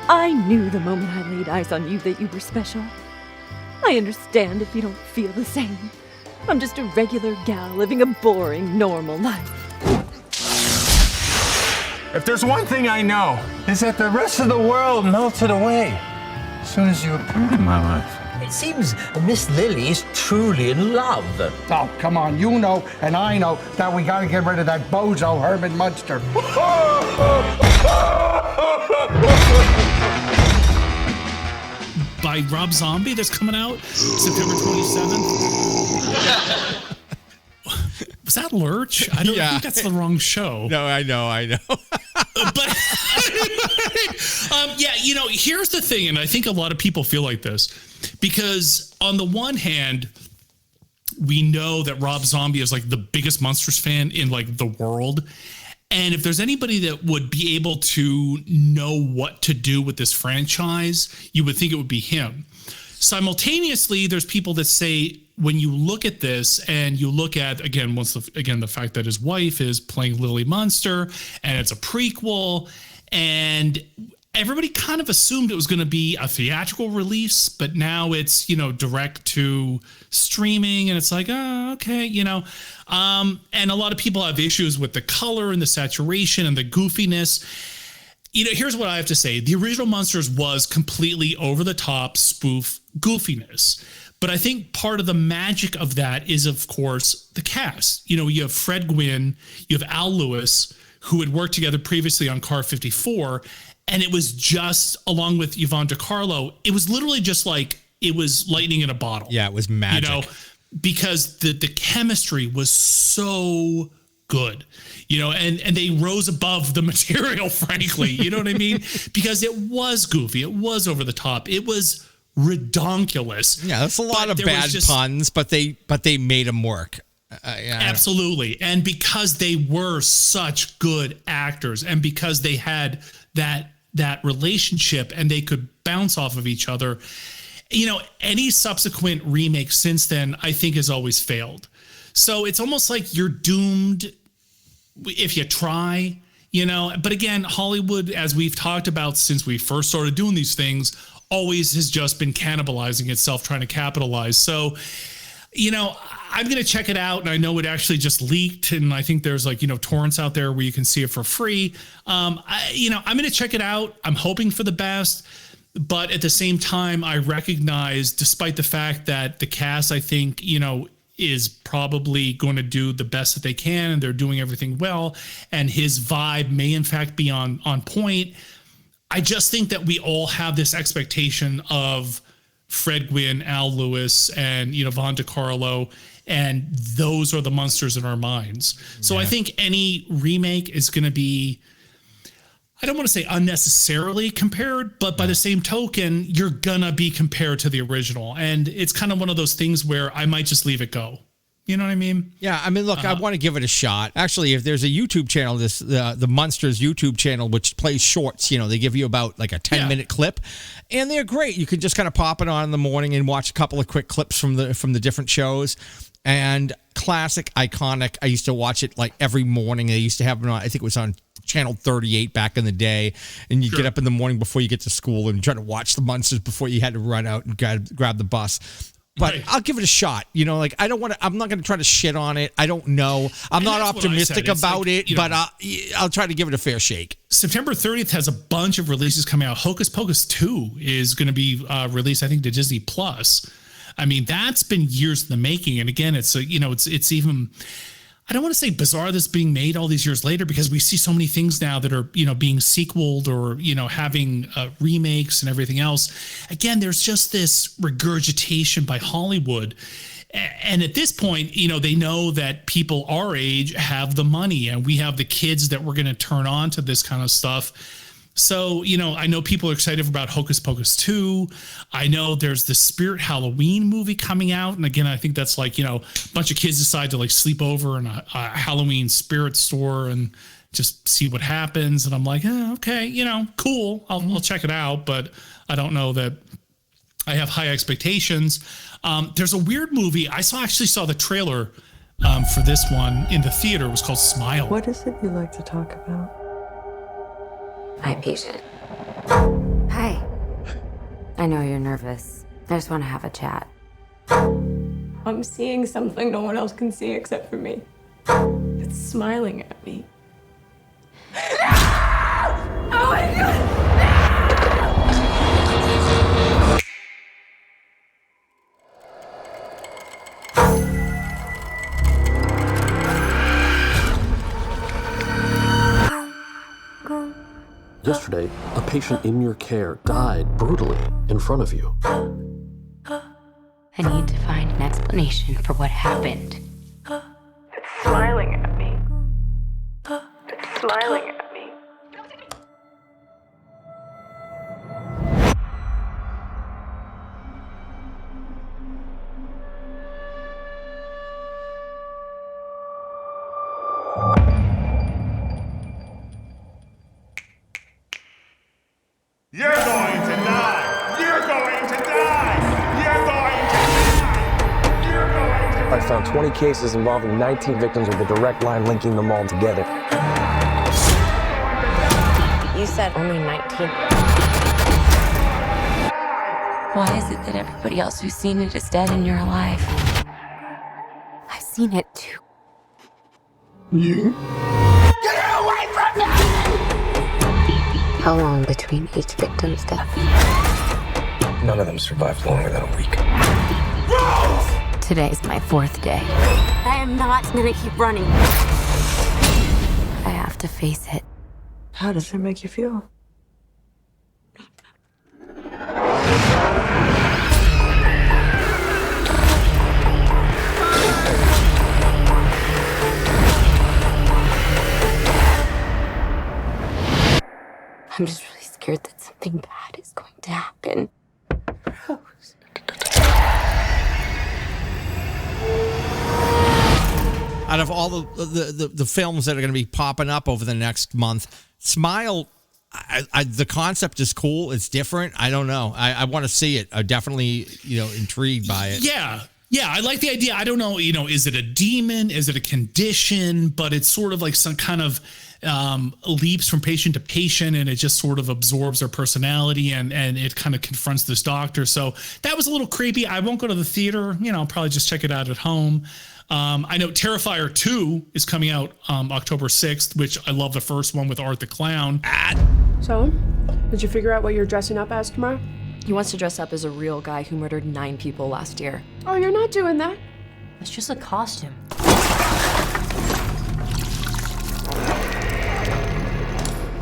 I knew the moment I laid eyes on you that you were special. I understand if you don't feel the same. I'm just a regular gal living a boring, normal life. If there's one thing I know, is that the rest of the world melted away as soon as you appeared in my life. It seems Miss Lily is truly in love. Oh, come on, you know and I know that we gotta get rid of that bozo Herman Munster. By Rob Zombie that's coming out September 27th. Was that Lurch? I don't think that's the wrong show. No, I know. But yeah, you know, here's the thing, and I think a lot of people feel like this, because on the one hand, we know that Rob Zombie is like the biggest Monsters fan in like the world. And if there's anybody that would be able to know what to do with this franchise, you would think it would be him. Simultaneously, there's people that say, when you look at this and you look at, again, the fact that his wife is playing Lily Munster and it's a prequel, and everybody kind of assumed it was going to be a theatrical release, but now it's, you know, direct to streaming, and it's like, oh, okay, you know. And a lot of people have issues with the color and the saturation and the goofiness. You know, here's what I have to say. The original Monsters was completely over the top spoof goofiness. But I think part of the magic of that is, of course, the cast. You know, you have Fred Gwynne, you have Al Lewis, who had worked together previously on Car 54. And it was just, along with Yvonne DiCarlo, it was literally just like, it was lightning in a bottle. Yeah, it was magic. You know, because the chemistry was so good, you know, and they rose above the material, frankly, you know what I mean? Because it was goofy. It was over the top. It was redonkulous. Yeah, that's a lot of bad puns, but they made them work. Yeah. Absolutely. And because they were such good actors, and because they had that relationship and they could bounce off of each other, you know, any subsequent remake since then, I think, has always failed. So it's almost like you're doomed if you try, you know. But again, Hollywood, as we've talked about since we first started doing these things, always has just been cannibalizing itself, trying to capitalize. So, you know, I'm going to check it out. And I know it actually just leaked. And I think there's like, you know, torrents out there where you can see it for free. I'm going to check it out. I'm hoping for the best. But at the same time, I recognize, despite the fact that the cast, I think, you know, is probably going to do the best that they can, and they're doing everything well, and his vibe may in fact be on point. I just think that we all have this expectation of Fred Gwynne, Al Lewis, and, you know, Yvonne DiCarlo, and those are the monsters in our minds. So I think any remake is going to be, I don't want to say unnecessarily compared, but by the same token, you're going to be compared to the original. And it's kind of one of those things where I might just leave it go. You know what I mean? Yeah, I mean, look, I want to give it a shot. Actually, if there's a YouTube channel, the Monsters YouTube channel, which plays shorts, you know, they give you about like a 10-minute clip, and they're great. You can just kind of pop it on in the morning and watch a couple of quick clips from the different shows. And classic, iconic. I used to watch it like every morning. They used to have it on, I think it was on Channel 38 back in the day, and you get up in the morning before you get to school and try to watch the Monsters before you had to run out and grab the bus. But I'll give it a shot. You know, like, I'm not going to try to shit on it. I don't know. I'm not optimistic about it, but I'll try to give it a fair shake. September 30th has a bunch of releases coming out. Hocus Pocus 2 is going to be released, I think, to Disney Plus. I mean, that's been years in the making. And again, it's even, I don't want to say bizarre this being made all these years later, because we see so many things now that are, being sequeled or, having remakes and everything else. Again, there's just this regurgitation by Hollywood. And at this point, they know that people our age have the money, and we have the kids that we're going to turn on to this kind of stuff. So, I know people are excited about Hocus Pocus 2. I know there's the Spirit Halloween movie coming out. And again, I think that's like, a bunch of kids decide to like sleep over in a Halloween spirit store and just see what happens. And I'm like, okay, cool. I'll check it out. But I don't know that I have high expectations. There's a weird movie. I actually saw the trailer for this one in the theater. It was called Smile. What is it you like to talk about? My patient. Hi. I know you're nervous. I just want to have a chat. I'm seeing something no one else can see except for me. It's smiling at me. Oh my God! Yesterday, a patient in your care died brutally in front of you. I need to find an explanation for what happened. It's smiling at me. It's smiling at me. You're going to die! You're going to die! You're going to die! You're going to die! I found 20 cases involving 19 victims with a direct line linking them all together. You said only 19. Why is it that everybody else who's seen it is dead and you're alive? I've seen it too. You? Get away from me! How long between each victim's death? None of them survived longer than a week. Today's my 4th day. I am not gonna keep running. I have to face it. How does it make you feel? I'm just really scared that something bad is going to happen. Out of all the films that are going to be popping up over the next month, Smile, the concept is cool. It's different. I don't know. I want to see it. I'm definitely, intrigued by it. Yeah, I like the idea. I don't know, is it a demon? Is it a condition? But it's sort of like some kind of leaps from patient to patient, and it just sort of absorbs their personality, and it kind of confronts this doctor. So that was a little creepy. I won't go to the theater. I'll probably just check it out at home. I know Terrifier 2 is coming out October 6th, which I love the first one with Art the Clown. So, did you figure out what you're dressing up as tomorrow? He wants to dress up as a real guy who murdered 9 people last year. Oh, you're not doing that. It's just a costume.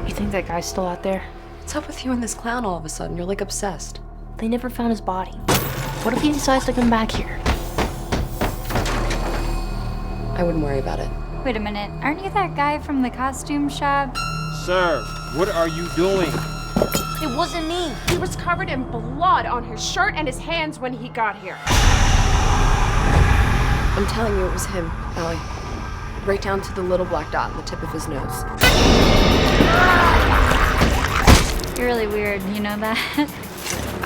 You think that guy's still out there? What's up with you and this clown all of a sudden? You're like obsessed. They never found his body. What if he decides to come back here? I wouldn't worry about it. Wait a minute, aren't you that guy from the costume shop? Sir, what are you doing? It wasn't me. He was covered in blood on his shirt and his hands when he got here. I'm telling you, it was him, Allie. Right down to the little black dot on the tip of his nose. You're really weird, you know that?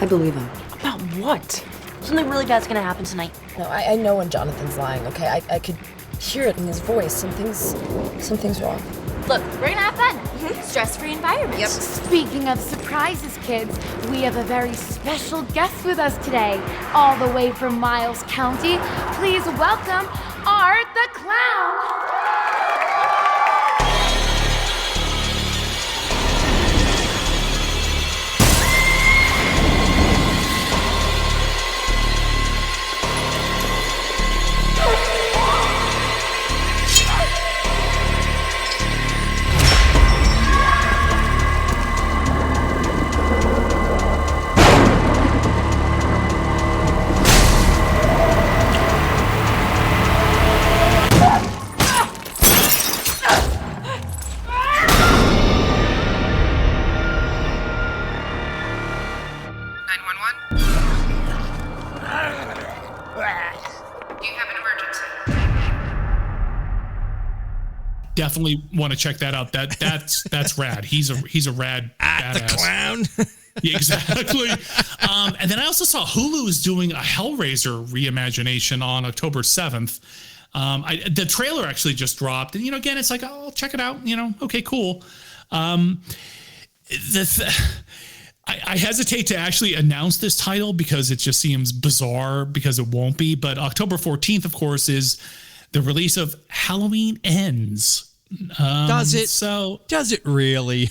I believe him. About what? Something really bad's gonna happen tonight. No, I know when Jonathan's lying, okay? I could hear it in his voice. Something's wrong. Look, we're gonna have fun. Stress-free environment. Yep. Speaking of surprises, kids, we have a very special guest with us today. All the way from Miles County, please welcome Art the Clown. definitely want to check that out. That's rad. He's a rad At badass. the clown. Yeah, exactly. And then I also saw Hulu is doing a Hellraiser reimagination on October 7th. The trailer actually just dropped, and again, it's like, oh, I'll check it out. Okay, cool. I hesitate to actually announce this title because it just seems bizarre because it won't be. But October 14th, of course, is the release of Halloween Ends. Does it? So does it really?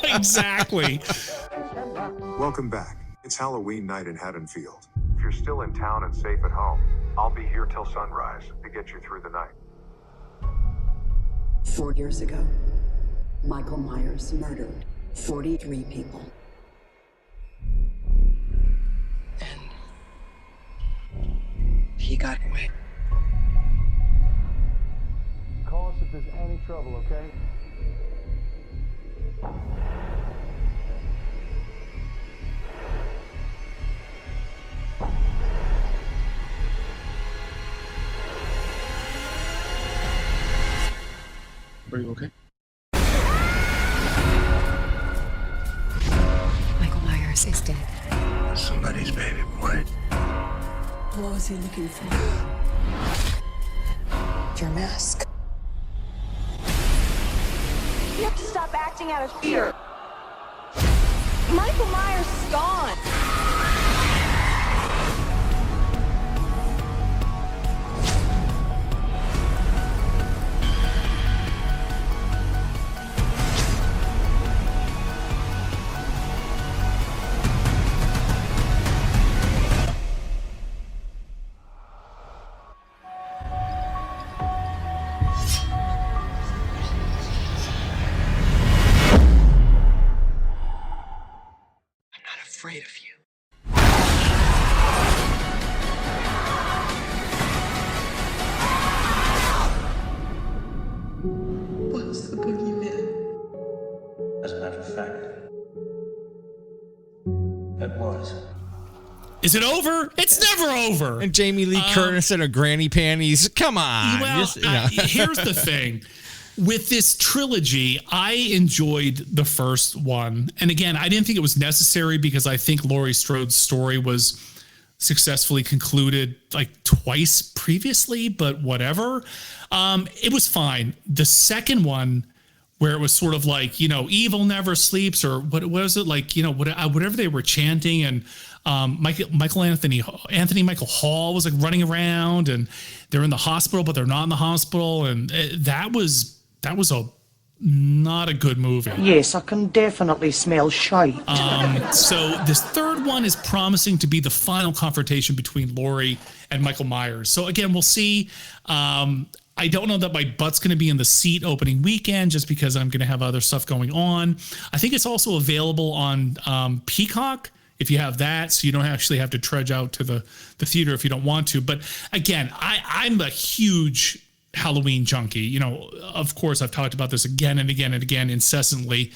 Exactly. Welcome back. It's Halloween night in Haddonfield. If you're still in town and safe at home, I'll be here till sunrise to get you through the night. 4 years ago, Michael Myers murdered 43 people. And he got away. Call us if there's any trouble, okay? Are you okay? Michael Myers is dead. Somebody's baby boy. What was he looking for? Your mask. You have to stop acting out of fear. Michael Myers is gone. Afraid of you. Was the boogeyman? As a matter of fact, it was. Is it over? It's never over. And Jamie Lee Curtis in her granny panties. Come on. Well, here's the thing. With this trilogy, I enjoyed the first one. And again, I didn't think it was necessary because I think Laurie Strode's story was successfully concluded like twice previously, but whatever. It was fine. The second one, where it was sort of like, evil never sleeps, or what was it like, whatever they were chanting, and Anthony Michael Hall was like running around, and they're in the hospital, but they're not in the hospital, and that was not a good movie. Yes, I can definitely smell shite. So this third one is promising to be the final confrontation between Laurie and Michael Myers. So again, we'll see. I don't know that my butt's going to be in the seat opening weekend just because I'm going to have other stuff going on. I think it's also available on Peacock if you have that, so you don't actually have to trudge out to the theater if you don't want to. But again, I'm a huge Halloween junkie. Of course, I've talked about this again and again and again incessantly.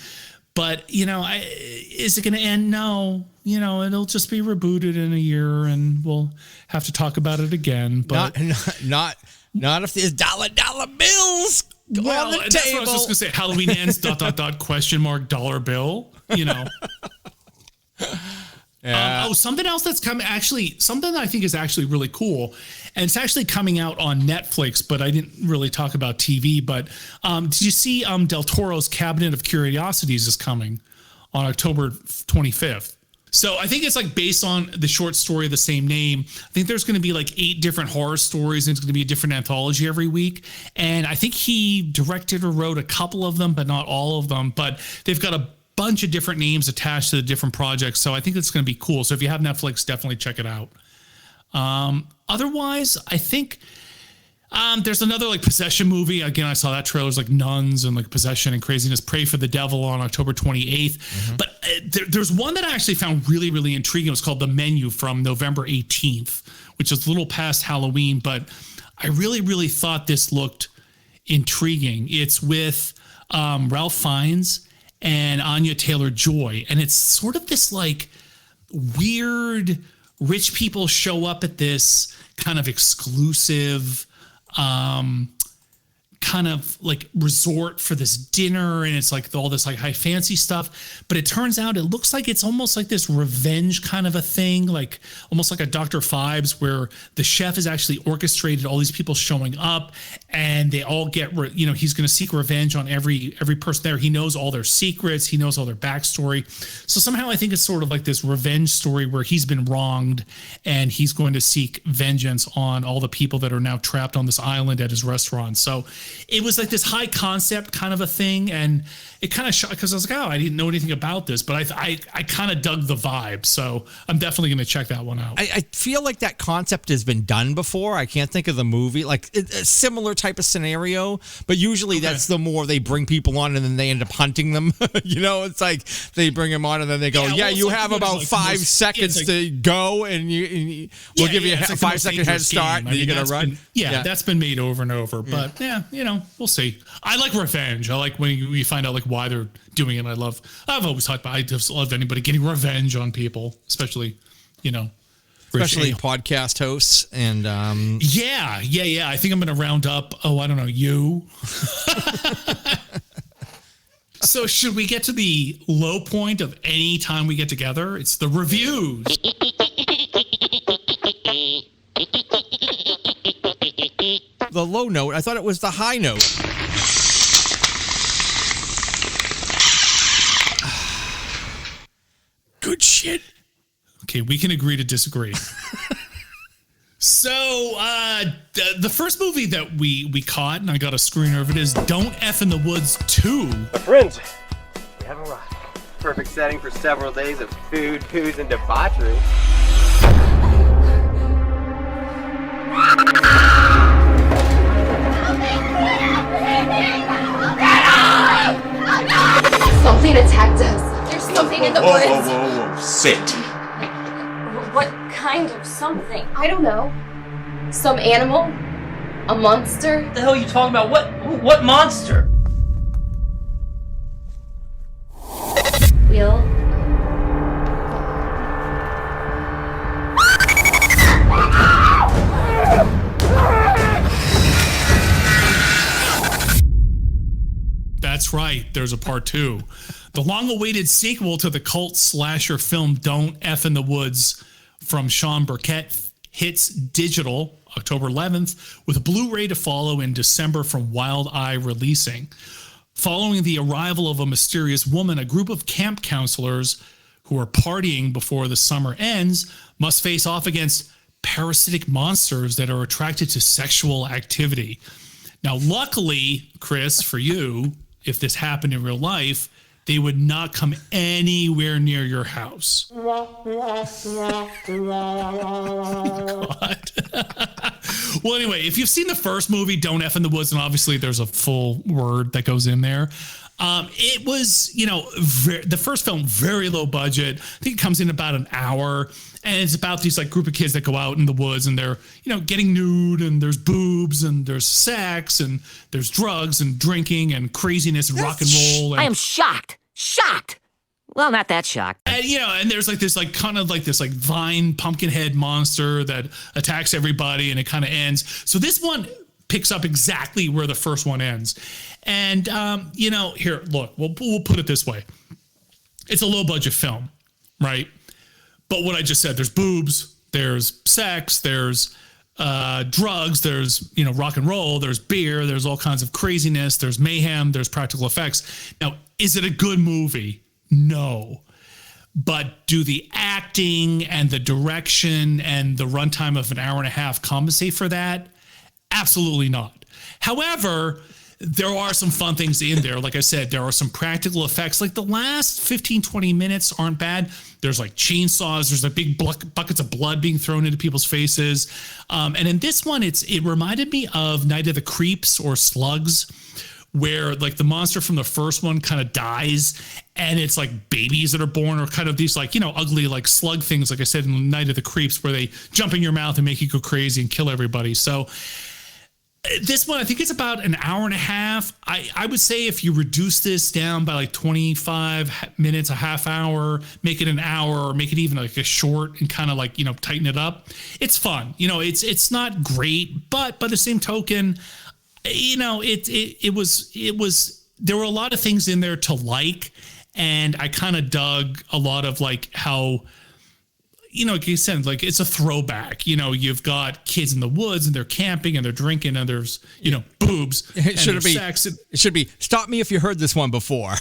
But, is it going to end? No. It'll just be rebooted in a year and we'll have to talk about it again. But not if there's dollar bills on the that's table. what I was just going to say. Halloween ends, ... $, bill, Yeah. Something else that's coming, something that I think is actually really cool, and it's actually coming out on Netflix, but I didn't really talk about TV. But did you see Del Toro's Cabinet of Curiosities is coming on October 25th? So I think it's like based on the short story of the same name. I think there's going to be like 8 different horror stories, and it's going to be a different anthology every week. And I think he directed or wrote a couple of them, but not all of them. But they've got a bunch of different names attached to the different projects. So I think it's going to be cool. So if you have Netflix, definitely check it out. Otherwise, I think there's another like possession movie. Again, I saw that trailer. It's like nuns and like possession and craziness. Pray for the Devil on October 28th. Mm-hmm. But there's one that I actually found really, really intriguing. It was called The Menu from November 18th, which is a little past Halloween. But I really, really thought this looked intriguing. It's with Ralph Fiennes and Anya Taylor-Joy. And it's sort of this like weird rich people show up at this kind of exclusive kind kind of like resort for this dinner, and it's like all this like high fancy stuff. But it turns out it looks like it's almost like this revenge kind of a thing, like almost like a Dr. Phibes, where the chef has actually orchestrated all these people showing up, and they all get, he's going to seek revenge on every person there. He knows all their secrets. He knows all their backstory. So somehow I think it's sort of like this revenge story where he's been wronged, and he's going to seek vengeance on all the people that are now trapped on this island at his restaurant. So it was like this high concept kind of a thing, and it kind of shocked because I was like, oh, I didn't know anything about this, but I kind of dug the vibe. So I'm definitely going to check that one out. I feel like that concept has been done before. I can't think of the movie, like a similar type of scenario, but usually that's the more they bring people on and then they end up hunting them. It's like they bring them on and then they go, you have about 5 seconds to go, and we'll give you a 5-second head start, and you're going to run. That's been made over and over, but we'll see. I like revenge. I like when you find out like why they're doing it. I've always thought, I just love anybody getting revenge on people, especially podcast hosts. And I think I'm going to round up, I don't know, you. So should we get to the low point of any time we get together? It's the reviews. The low note, I thought it was the high note. Good shit. Okay, we can agree to disagree. So, the first movie that we caught, and I got a screener of it, is Don't F in the Woods 2. My friends, we have arrived. Perfect setting for several days of food, booze, and debauchery. Something attacked us. There's something in the woods. Whoa. Sit. What kind of something? I don't know. Some animal? A monster? What the hell are you talking about? What monster? Will? That's right. There's a part 2. The long-awaited sequel to the cult slasher film Don't F in the Woods from Sean Burkett hits digital October 11th, with a Blu-ray to follow in December from Wild Eye Releasing. Following the arrival of a mysterious woman, a group of camp counselors who are partying before the summer ends must face off against parasitic monsters that are attracted to sexual activity. Now, luckily, Chris, for you, if this happened in real life, they would not come anywhere near your house. God. Well, anyway, if you've seen the first movie, Don't F in the Woods, and obviously there's a full word that goes in there. It was, the first film, very low budget. I think it comes in about an hour. And it's about these like group of kids that go out in the woods and they're, getting nude, and there's boobs and there's sex and there's drugs and drinking and craziness and rock and roll. And, I am shocked. Well, not that shocked. And, and there's like this like kind of like this like vine pumpkin head monster that attacks everybody, and it kind of ends. So this one picks up exactly where the first one ends. And, here, look, we'll put it this way. It's a low budget film, right? But what I just said, there's boobs, there's sex, there's drugs, there's, rock and roll, there's beer, there's all kinds of craziness, there's mayhem, there's practical effects. Now, is it a good movie? No. But do the acting and the direction and the runtime of an hour and a half compensate for that? Absolutely not. However, there are some fun things in there. Like I said, there are some practical effects. Like the last 15, 20 minutes aren't bad. There's like chainsaws. There's like big buckets of blood being thrown into people's faces. And in this one, it reminded me of Night of the Creeps or Slugs, where like the monster from the first one kind of dies, and it's like babies that are born, or kind of these like, ugly like slug things, like I said in Night of the Creeps, where they jump in your mouth and make you go crazy and kill everybody. So this one, I think it's about an hour and a half. I would say if you reduce this down by like 25 minutes, a half hour, make it an hour, or make it even like a short and kind of like, tighten it up. It's fun. It's not great, but by the same token, you know, it was there were a lot of things in there to like, and I kind of dug a lot of like how, you know, like you said, like it's a throwback. You know, you've got kids in the woods and they're camping and they're drinking and there's, you know, boobs. It should be stop me if you heard this one before.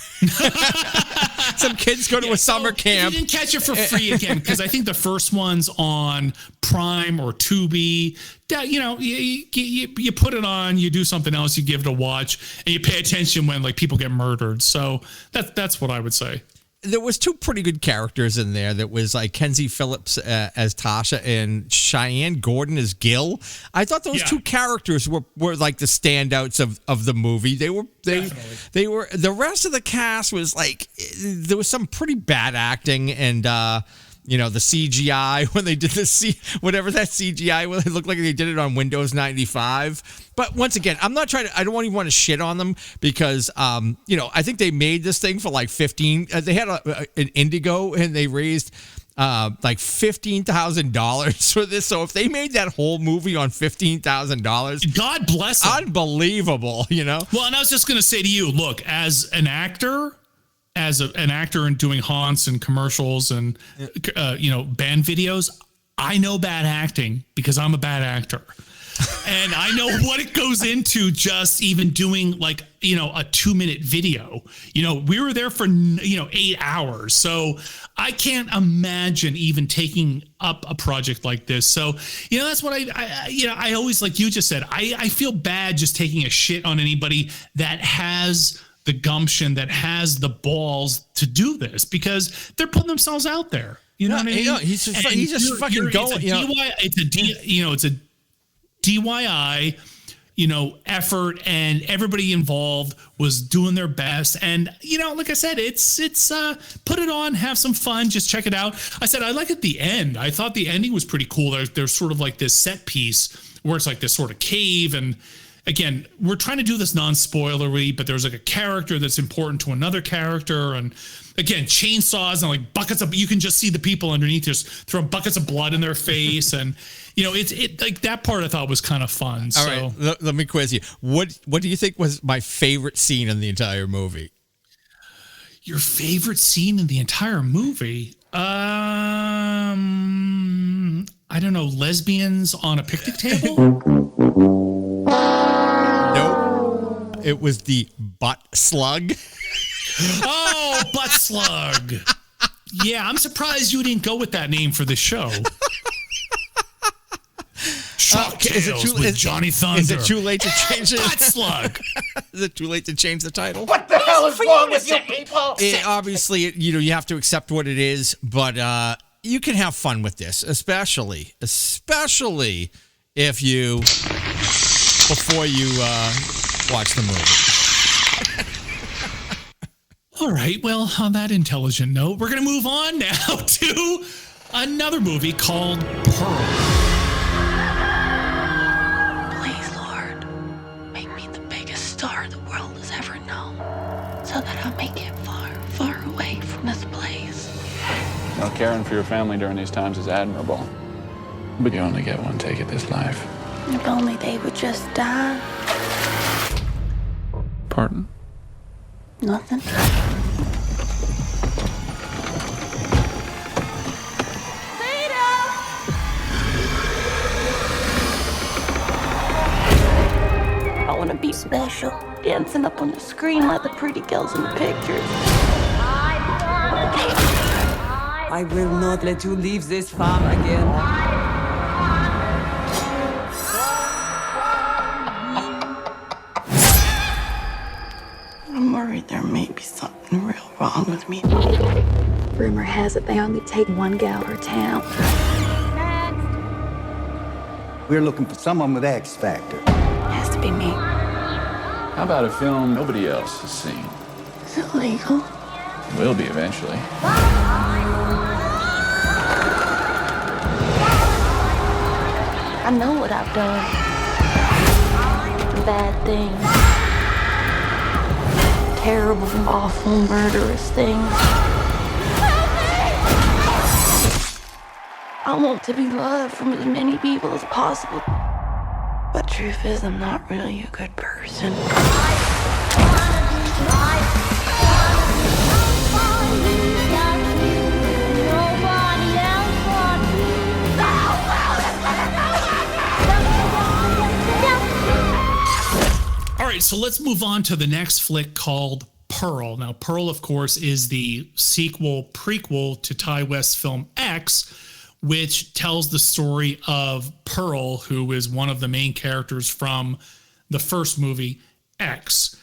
Some kids go to a summer camp. You didn't catch it for free again, because I think the first one's on Prime or Tubi. You know, you put it on, you do something else, you give it a watch, and you pay attention when like people get murdered. So that's what I would say. There was two pretty good characters in there. That was like Kenzie Phillips as Tasha and Cheyenne Gordon as Gil. I thought those two characters were like the standouts of the movie. They were the rest of the cast was like, there was some pretty bad acting, and you know, the CGI when they did whatever that CGI was, it looked like they did it on Windows 95. But once again, I don't even want to shit on them, because, you know, I think they made this thing for like 15. They had an Indigo, and they raised like $15,000 for this. So if they made that whole movie on $15,000, God bless them. Unbelievable, you know? Well, and I was just going to say to you, look, as an actor, and doing haunts and commercials and, you know, band videos, I know bad acting because I'm a bad actor. And I know what it goes into just even doing like, you know, a 2-minute video. You know, we were there for, you know, 8 hours. So I can't imagine even taking up a project like this. So, you know, that's what I always, like you just said, I feel bad just taking a shit on anybody that has the gumption, that has the balls to do this, because they're putting themselves out there. You know what I mean? He's just fucking going. It's a DIY, you know, effort, and everybody involved was doing their best. And, you know, like I said, it's put it on, have some fun, just check it out. I said, I like at the end. I thought the ending was pretty cool. There's sort of like this set piece where it's like this sort of cave, and again, we're trying to do this non-spoilery, but there's like a character that's important to another character. And again, chainsaws and like buckets of, you can just see the people underneath just throwing buckets of blood in their face. And, you know, it like that part I thought was kind of fun. All right, let me quiz you. What do you think was my favorite scene in the entire movie? Your favorite scene in the entire movie? I don't know, lesbians on a picnic table? Nope. It was the butt slug. Oh, butt slug. Yeah, I'm surprised you didn't go with that name for the show. Shocktails with Johnny Thunder. Is it too late to change it? Butt slug. Is it too late to change the title? What the hell is wrong with you people? Obviously, you know, you have to accept what it is, but you can have fun with this, especially if you, before you watch the movie. All right, well, on that intelligent note, we're going to move on now to another movie called Pearl. Please, Lord, make me the biggest star the world has ever known, so that I'll make it far, far away from this place. Well, caring for your family during these times is admirable, but you only get one take at this life. If only they would just die. Pardon? Nothing. I want to be special, dancing up on the screen like the pretty girls in the pictures. I will not let you leave this farm again. I'm worried there may be something real wrong with me. Rumor has it they only take one gal per town. We're looking for someone with X Factor. Has to be me. How about a film nobody else has seen? Is it legal? Will be eventually. I know what I've done. Bad things. Terrible, awful, murderous things. I want to be loved from as many people as possible. But truth is, I'm not really a good person. All right, so let's move on to the next flick called Pearl. Now, Pearl, of course, is the prequel to Ty West's film X, which tells the story of Pearl, who is one of the main characters from the first movie, X.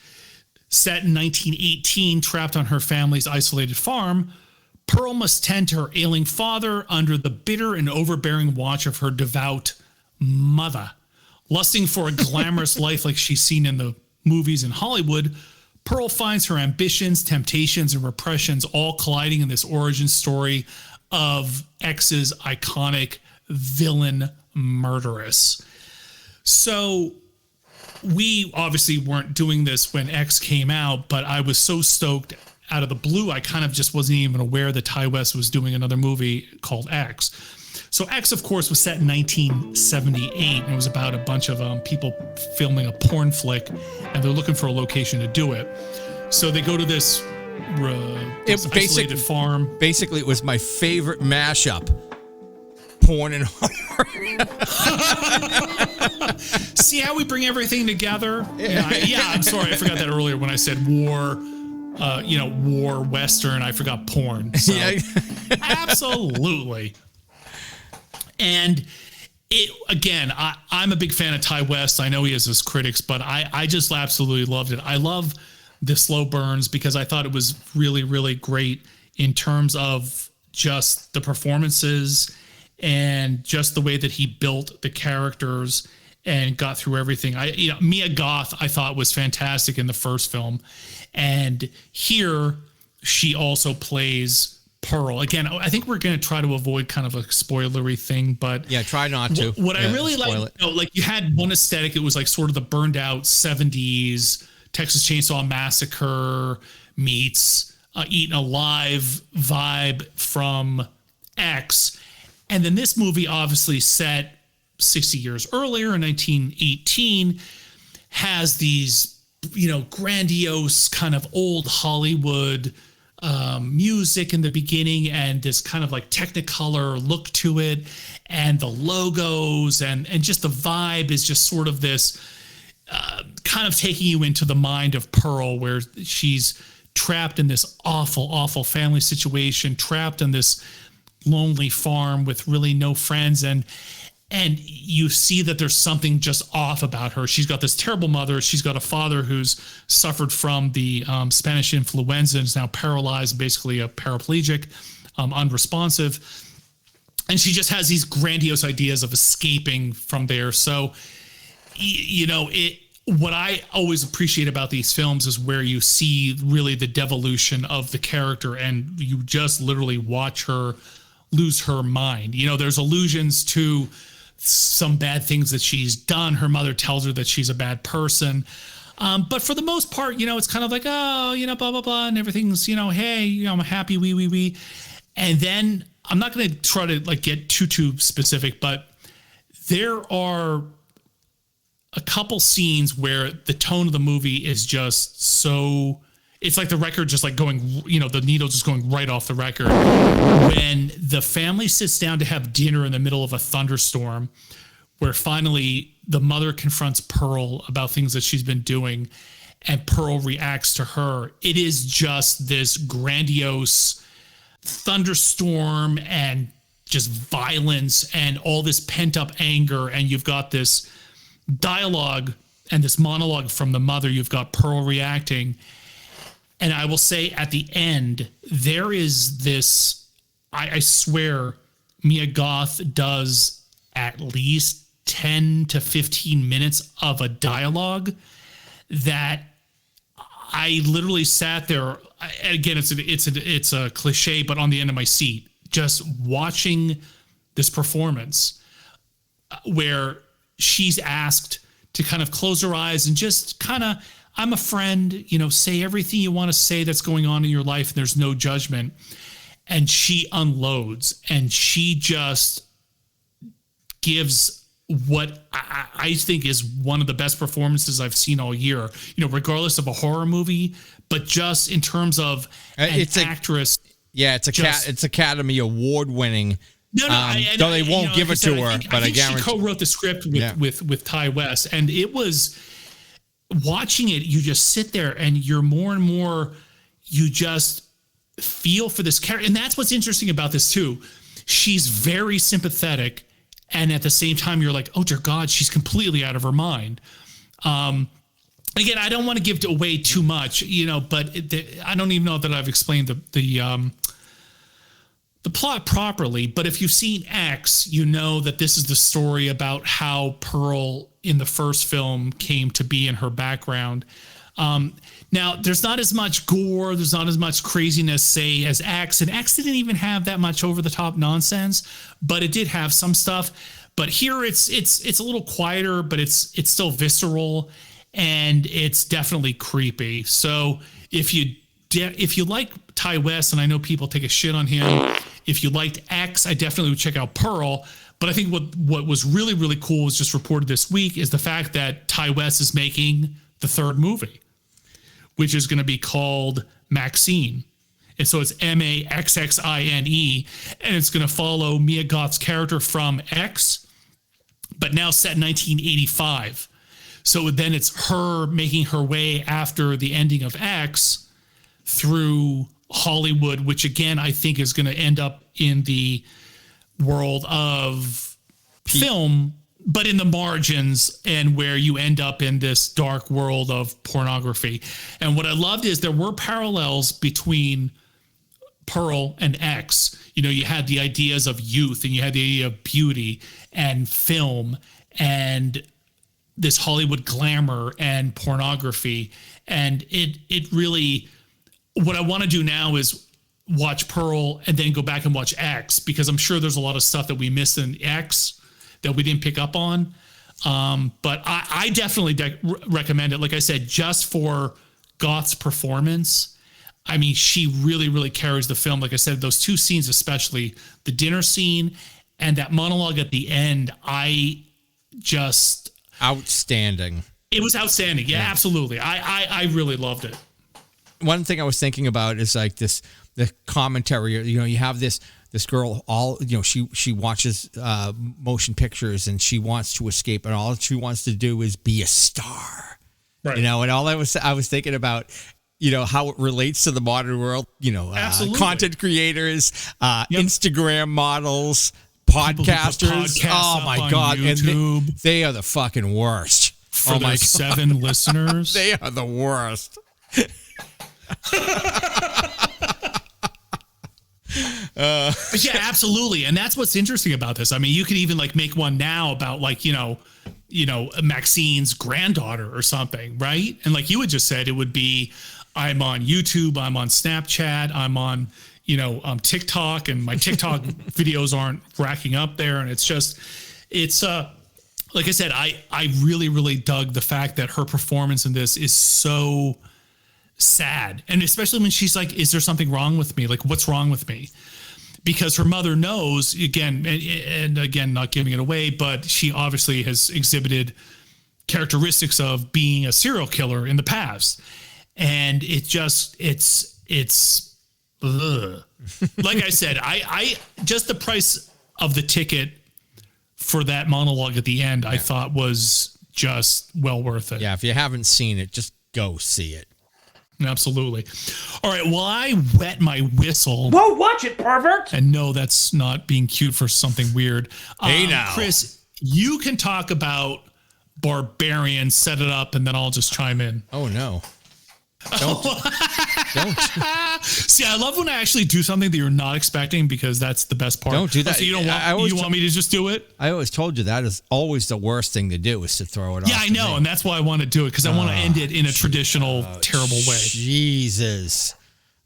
Set in 1918, trapped on her family's isolated farm, Pearl must tend to her ailing father under the bitter and overbearing watch of her devout mother. Lusting for a glamorous life like she's seen in the movies in Hollywood, Pearl finds her ambitions, temptations, and repressions all colliding in this origin story of X's iconic villain murderess. So we obviously weren't doing this when X came out, but I was so stoked out of the blue, I kind of just wasn't even aware that Ty West was doing another movie called X. So X, of course, was set in 1978, and it was about a bunch of people filming a porn flick, and they're looking for a location to do it. So they go to this isolated farm. Basically, it was my favorite mashup. Porn and horror. See how we bring everything together? Yeah, I'm sorry. I forgot that earlier when I said war, war, Western. I forgot porn. So. Yeah. Absolutely. And I'm a big fan of Ty West. I know he has his critics, but I just absolutely loved it. I love the slow burns because I thought it was really, really great in terms of just the performances and just the way that he built the characters and got through everything. Mia Goth, I thought was fantastic in the first film. And here she also plays Pearl. Again, I think we're going to try to avoid kind of a spoilery thing, but yeah, try not to. What I really like you had one aesthetic. It was like sort of the burned out 70s Texas Chainsaw Massacre meets Eaten Alive vibe from X. And then this movie, obviously set 60 years earlier in 1918, has these, grandiose kind of old Hollywood music in the beginning and this kind of like Technicolor look to it, and the logos and just the vibe is just sort of this kind of taking you into the mind of Pearl, where she's trapped in this awful, awful family situation, trapped in this lonely farm with really no friends, and you see that there's something just off about her. She's got this terrible mother. She's got a father who's suffered from the Spanish influenza and is now paralyzed, basically a paraplegic, unresponsive. And she just has these grandiose ideas of escaping from there. So, what I always appreciate about these films is where you see really the devolution of the character and you just literally watch her lose her mind. There's allusions to some bad things that she's done. Her mother tells her that she's a bad person. But for the most part, it's kind of like, blah, blah, blah. And everything's, hey, I'm happy, we. And then I'm not going to try to get too specific, but there are a couple scenes where the tone of the movie is just so, it's like the record just like going, the needle just going right off the record. When the family sits down to have dinner in the middle of a thunderstorm, where finally the mother confronts Pearl about things that she's been doing, and Pearl reacts to her. It is just this grandiose thunderstorm and just violence and all this pent up anger. And you've got this dialogue and this monologue from the mother. You've got Pearl reacting. And I will say at the end, there is this, I swear, Mia Goth does at least 10 to 15 minutes of a dialogue that I literally sat there. Again, it's a cliche, but on the end of my seat, just watching this performance where she's asked to kind of close her eyes and just kind of, I'm a friend, say everything you want to say that's going on in your life. And there's no judgment. And she unloads and she just gives what I think is one of the best performances I've seen all year, regardless of a horror movie, but just in terms of actress. It's Academy Award winning. No, though they won't give it to her, but I guarantee she co-wrote the script with Ty West, and it was watching it. You just sit there, and you're more and more. You just feel for this character, and that's what's interesting about this too. She's very sympathetic, and at the same time, you're like, oh dear God, she's completely out of her mind. Again, I don't want to give away too much, but I don't even know that I've explained the plot properly. But if you've seen X, you know that this is the story about how Pearl in the first film came to be in her background. Now, there's not as much gore, there's not as much craziness, say, as X, and X didn't even have that much over-the-top nonsense, but it did have some stuff. But here, it's a little quieter, but it's still visceral, and it's definitely creepy. So if you like Ty West, and I know people take a shit on him, if you liked X, I definitely would check out Pearl. But I think what was really, really cool was just reported this week is the fact that Ty West is making the third movie, which is going to be called Maxine. And so it's Maxxine, and it's going to follow Mia Goth's character from X, but now set in 1985. So then it's her making her way after the ending of X through Hollywood, which again, I think is going to end up in the world of film, but in the margins, and where you end up in this dark world of pornography. And what I loved is there were parallels between Pearl and X. You had the ideas of youth, and you had the idea of beauty and film and this Hollywood glamour and pornography. And it really, what I want to do now is watch Pearl and then go back and watch X, because I'm sure there's a lot of stuff that we missed in X that we didn't pick up on. But I definitely recommend it. Like I said, just for Goth's performance. I mean, she really, really carries the film. Like I said, those two scenes, especially the dinner scene and that monologue at the end, outstanding. It was outstanding. Yeah, absolutely. I really loved it. One thing I was thinking about is like the commentary. You have this girl, she watches motion pictures, and she wants to escape, and all she wants to do is be a star. Right. And all I was thinking about, how it relates to the modern world, content creators, Instagram models, podcasters. Oh my God. YouTube. And they are the fucking worst. For their 7 listeners. They are the worst. But yeah, absolutely. And that's what's interesting about this. I mean, you could even make one now about Maxine's granddaughter or something, right? And like you had just said, it would be, I'm on YouTube, I'm on Snapchat, I'm on, TikTok, and my TikTok videos aren't racking up there. And it's like I said, I really, really dug the fact that her performance in this is so sad. And especially when she's like, is there something wrong with me? Like, what's wrong with me? Because her mother knows, again, and again, not giving it away, but she obviously has exhibited characteristics of being a serial killer in the past. And it's ugh. Like I said, I just the price of the ticket for that monologue at the end, I thought was just well worth it. Yeah, if you haven't seen it, just go see it. Absolutely. All right. Well, I wet my whistle. Whoa, watch it, pervert. And no, that's not being cute for something weird. Hey, now. Chris, you can talk about Barbarian, set it up, and then I'll just chime in. Oh, no. Don't. See, I love when I actually do something that you're not expecting, because that's the best part. Don't do that. So you don't want, you want me to just do it? I always told you that is always the worst thing to do, is to throw it off. Yeah, I know. And that's why I want to do it, because I want to end it in a traditional, terrible way. Jesus.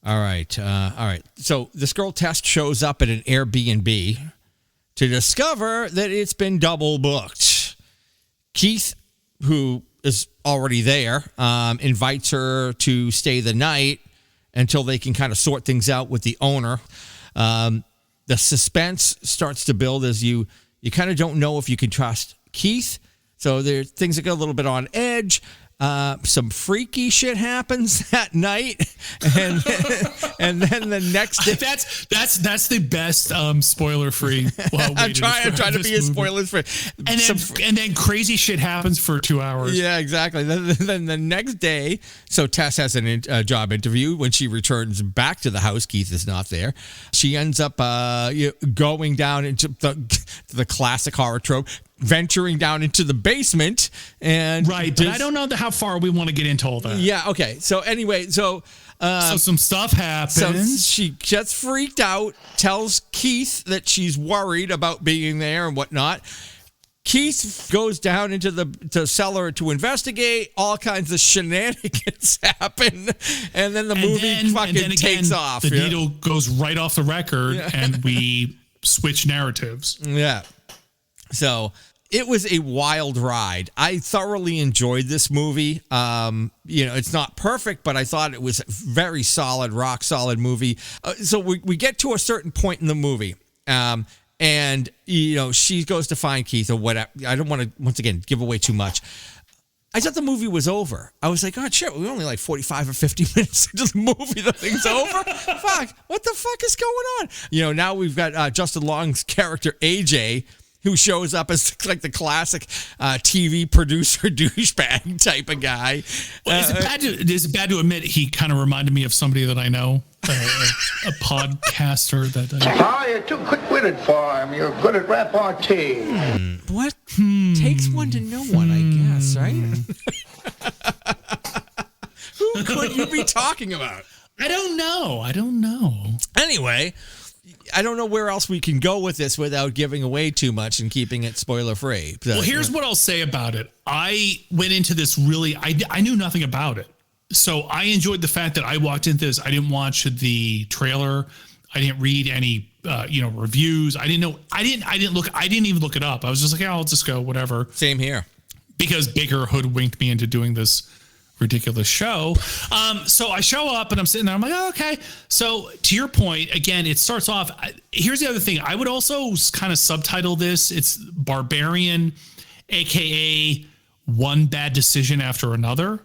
All right. All right. So this girl Tess shows up at an Airbnb to discover that it's been double booked. Keith, who is already there, invites her to stay the night until they can kind of sort things out with the owner. The suspense starts to build as you kind of don't know if you can trust Keith. So there things that go a little bit on edge. Some freaky shit happens that night, and then the next day. That's the best spoiler free. I'm trying to be as spoiler free. And then crazy shit happens for 2 hours. Yeah, exactly. Then the next day, so Tess has a job interview. When she returns back to the house, Keith is not there. She ends up going down into the classic horror trope, venturing down into the basement, and right. But I don't know how far we want to get into all that. Yeah. Okay. So anyway, so some stuff happens. She gets freaked out, tells Keith that she's worried about being there and whatnot. Keith goes down into the cellar to investigate. All kinds of shenanigans happen, and then the movie takes off. The needle goes right off the record, and we switch narratives. Yeah. So it was a wild ride. I thoroughly enjoyed this movie. It's not perfect, but I thought it was a very solid, rock solid movie. So we get to a certain point in the movie, and she goes to find Keith or whatever. I don't want to once again give away too much. I thought the movie was over. I was like, oh shit, we're only like 45 or 50 minutes into the movie. The thing's over. Fuck, what the fuck is going on? Now we've got Justin Long's character AJ, who shows up as like the classic TV producer douchebag type of guy. Well, is it bad to admit he kind of reminded me of somebody that I know, a podcaster that you're too quick-witted for him. You're good at repartee. What? Takes one to know one, I guess, right? Who could you be talking about? I don't know. Anyway, I don't know where else we can go with this without giving away too much and keeping it spoiler free. Well, here's what I'll say about it. I went into this I knew nothing about it. So I enjoyed the fact that I walked into this. I didn't watch the trailer. I didn't read any, reviews. I didn't even look it up. I was just like, I'll just go, whatever. Same here. Because Baker hoodwinked me into doing this ridiculous show. So I show up and I'm sitting there. I'm like, oh, okay. So to your point, again, it starts off. Here's the other thing. I would also kind of subtitle this. It's Barbarian, AKA One Bad Decision After Another.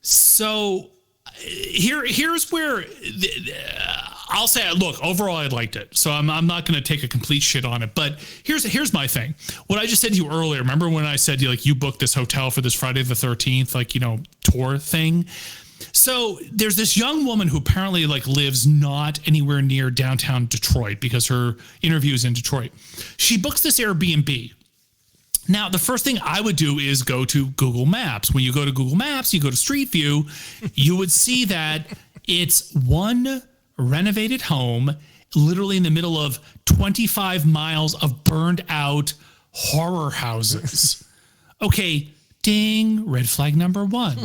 So here's where I'll say, look, overall, I liked it. So I'm not going to take a complete shit on it. But here's my thing. What I just said to you earlier, remember when I said you booked this hotel for this Friday the 13th, tour thing? So there's this young woman who apparently lives not anywhere near downtown Detroit because her interview is in Detroit. She books this Airbnb. Now, the first thing I would do is go to Google Maps. When you go to Google Maps, you go to Street View, you would see that it's one renovated home literally in the middle of 25 miles of burned out horror houses. Okay, ding, red flag number one.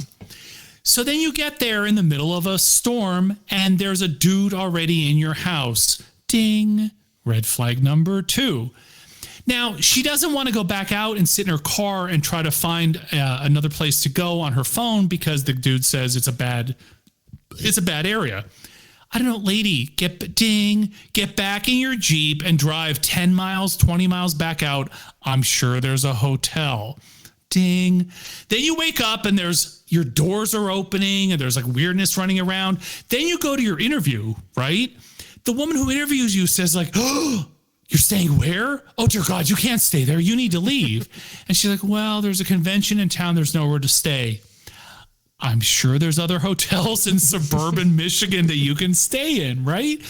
So then you get there in the middle of a storm and there's a dude already in your house. Ding, red flag number two. Now, she doesn't want to go back out and sit in her car and try to find another place to go on her phone because the dude says it's a bad area. I don't know, lady, get back in your Jeep and drive 10 miles, 20 miles back out. I'm sure there's a hotel. Ding. Then you wake up and your doors are opening and there's weirdness running around. Then you go to your interview, right? The woman who interviews you says oh, you're staying where? Oh, dear God, you can't stay there. You need to leave. And she's like, well, there's a convention in town. There's nowhere to stay. I'm sure there's other hotels in suburban Michigan that you can stay in, right?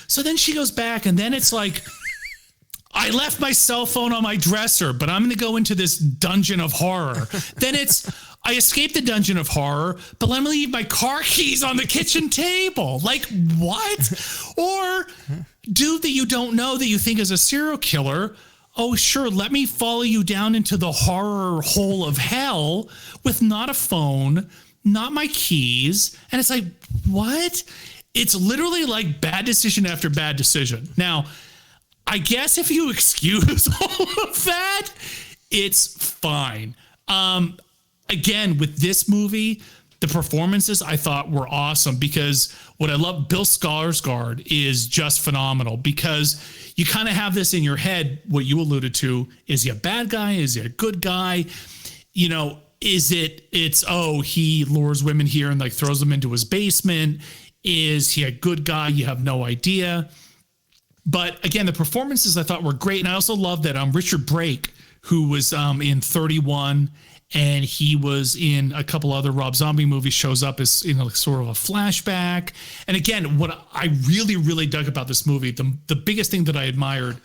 So then she goes back and then it's I left my cell phone on my dresser, but I'm going to go into this dungeon of horror. Then I escaped the dungeon of horror, but let me leave my car keys on the kitchen table. What? Or dude that you don't know that you think is a serial killer. Oh, sure. Let me follow you down into the horror hole of hell with not a phone, not my keys. And it's what? It's literally bad decision after bad decision. Now, I guess if you excuse all of that, it's fine. Again, with this movie, The performances I thought were awesome because what I love, Bill Skarsgård is just phenomenal because you kind of have this in your head. What you alluded to, is he a bad guy? Is he a good guy? You know, he lures women here and like throws them into his basement. Is he a good guy? You have no idea. But again, the performances I thought were great. And I also love that Richard Brake, who was in 31 and he was in a couple other Rob Zombie movies, shows up as sort of a flashback. And again, what I really, really dug about this movie, the biggest thing that I admired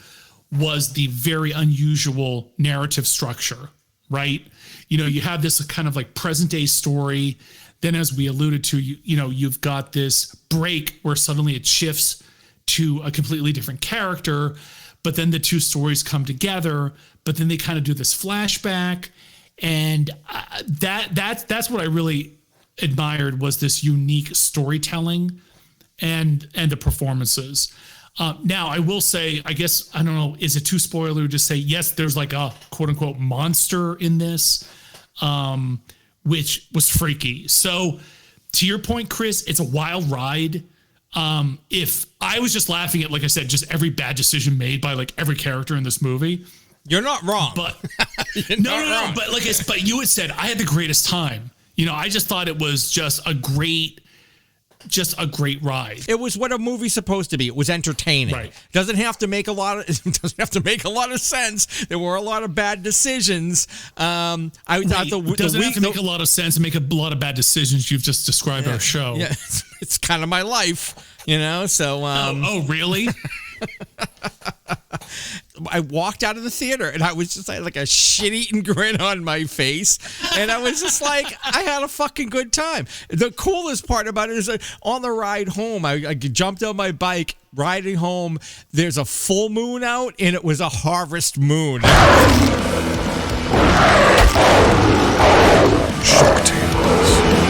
was the very unusual narrative structure, right? You know, you have this kind of like present day story. Then as we alluded to, you've got this break where suddenly it shifts to a completely different character, but then the two stories come together, but then they kind of do this flashback. And that's what I really admired, was this unique storytelling and the performances. Now, I will say, I guess, I don't know, is it too spoiler to say, yes, there's like a quote unquote monster in this, which was freaky. So to your point, Chris, it's a wild ride. If I was just laughing at, like I said, just every bad decision made by like every character in this movie, you're not wrong. But no. But you had said I had the greatest time. You know, I just thought it was just a great ride. It was what a movie's supposed to be. It was entertaining. Right. Doesn't have to make a lot of sense. There were a lot of bad decisions. I thought it doesn't have to make a lot of sense and make a lot of bad decisions. You've just described our show. Yeah, it's kind of my life, you know. So. Oh, really? I walked out of the theater and I was just like a shit-eating grin on my face. And I was just like, I had a fucking good time. The coolest part about it is on the ride home, I jumped on my bike, riding home. There's a full moon out and it was a harvest moon. Shocktails.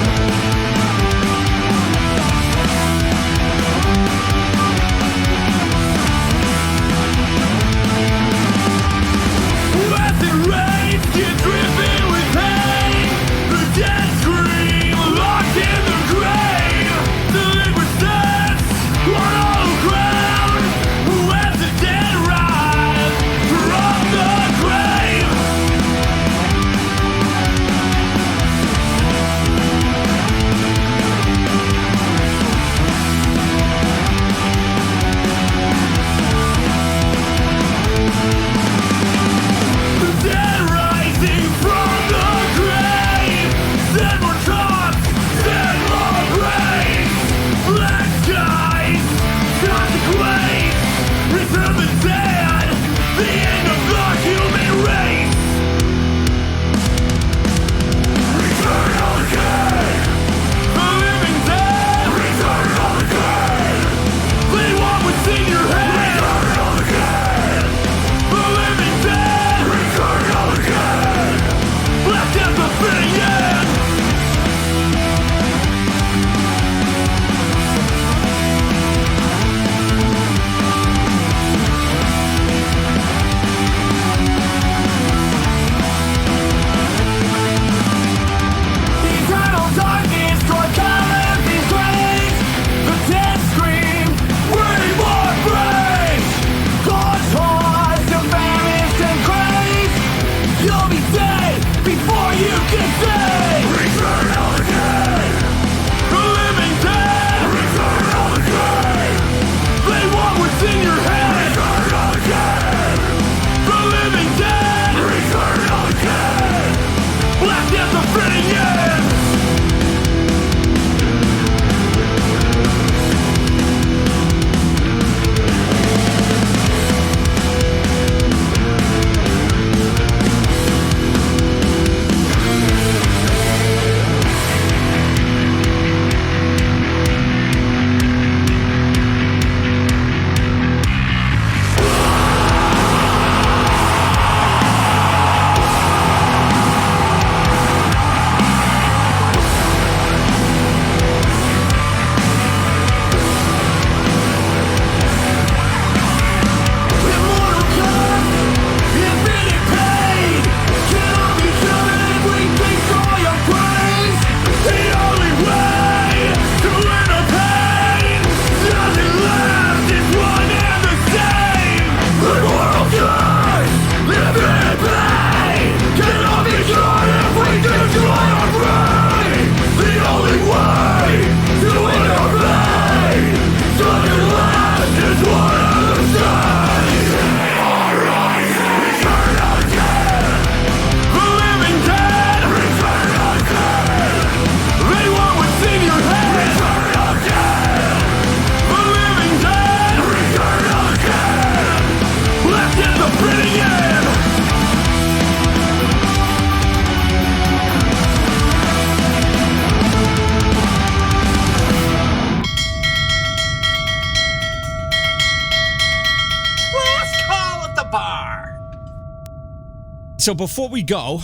So before we go,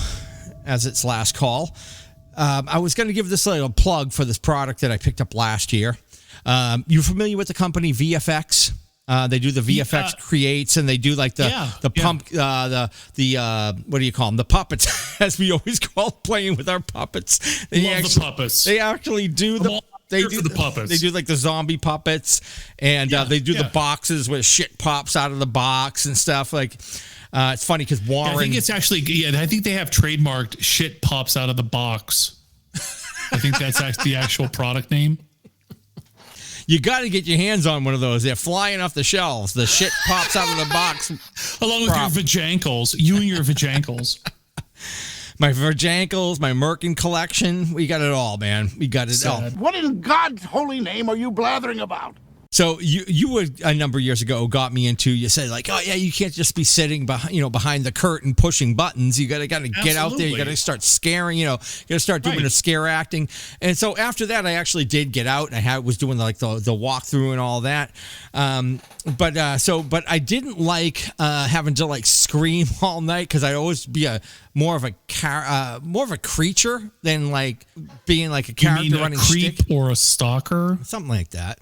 as its last call, I was going to give this a little plug for this product that I picked up last year. You familiar with the company VFX? They do the VFX creates, and they do like pump, what do you call them? The puppets, as we always call playing with our puppets. The puppets. They actually do the puppets. They do like the zombie puppets, and they do the boxes where shit pops out of the box and stuff. Like, it's funny because Warren. I think it's actually I think they have trademarked "shit pops out of the box." I think that's actually the actual product name. You got to get your hands on one of those. They're flying off the shelves. The shit pops out of the box. Along with your vajankles. You and your vajankles. My vajankles, my Merkin collection. We got it all, man. We got it all. What in God's holy name are you blathering about? So you would a number of years ago got me into. You said like, oh yeah, you can't just be sitting behind the curtain pushing buttons. You got to get out there. You got to start scaring. You got to start doing the scare acting. And so after that, I actually did get out, and I was doing like the walkthrough and all that. But I didn't like having to like scream all night because I'd always be more of a creature than like being like a character. You mean running a creep shtick. Or a stalker, something like that.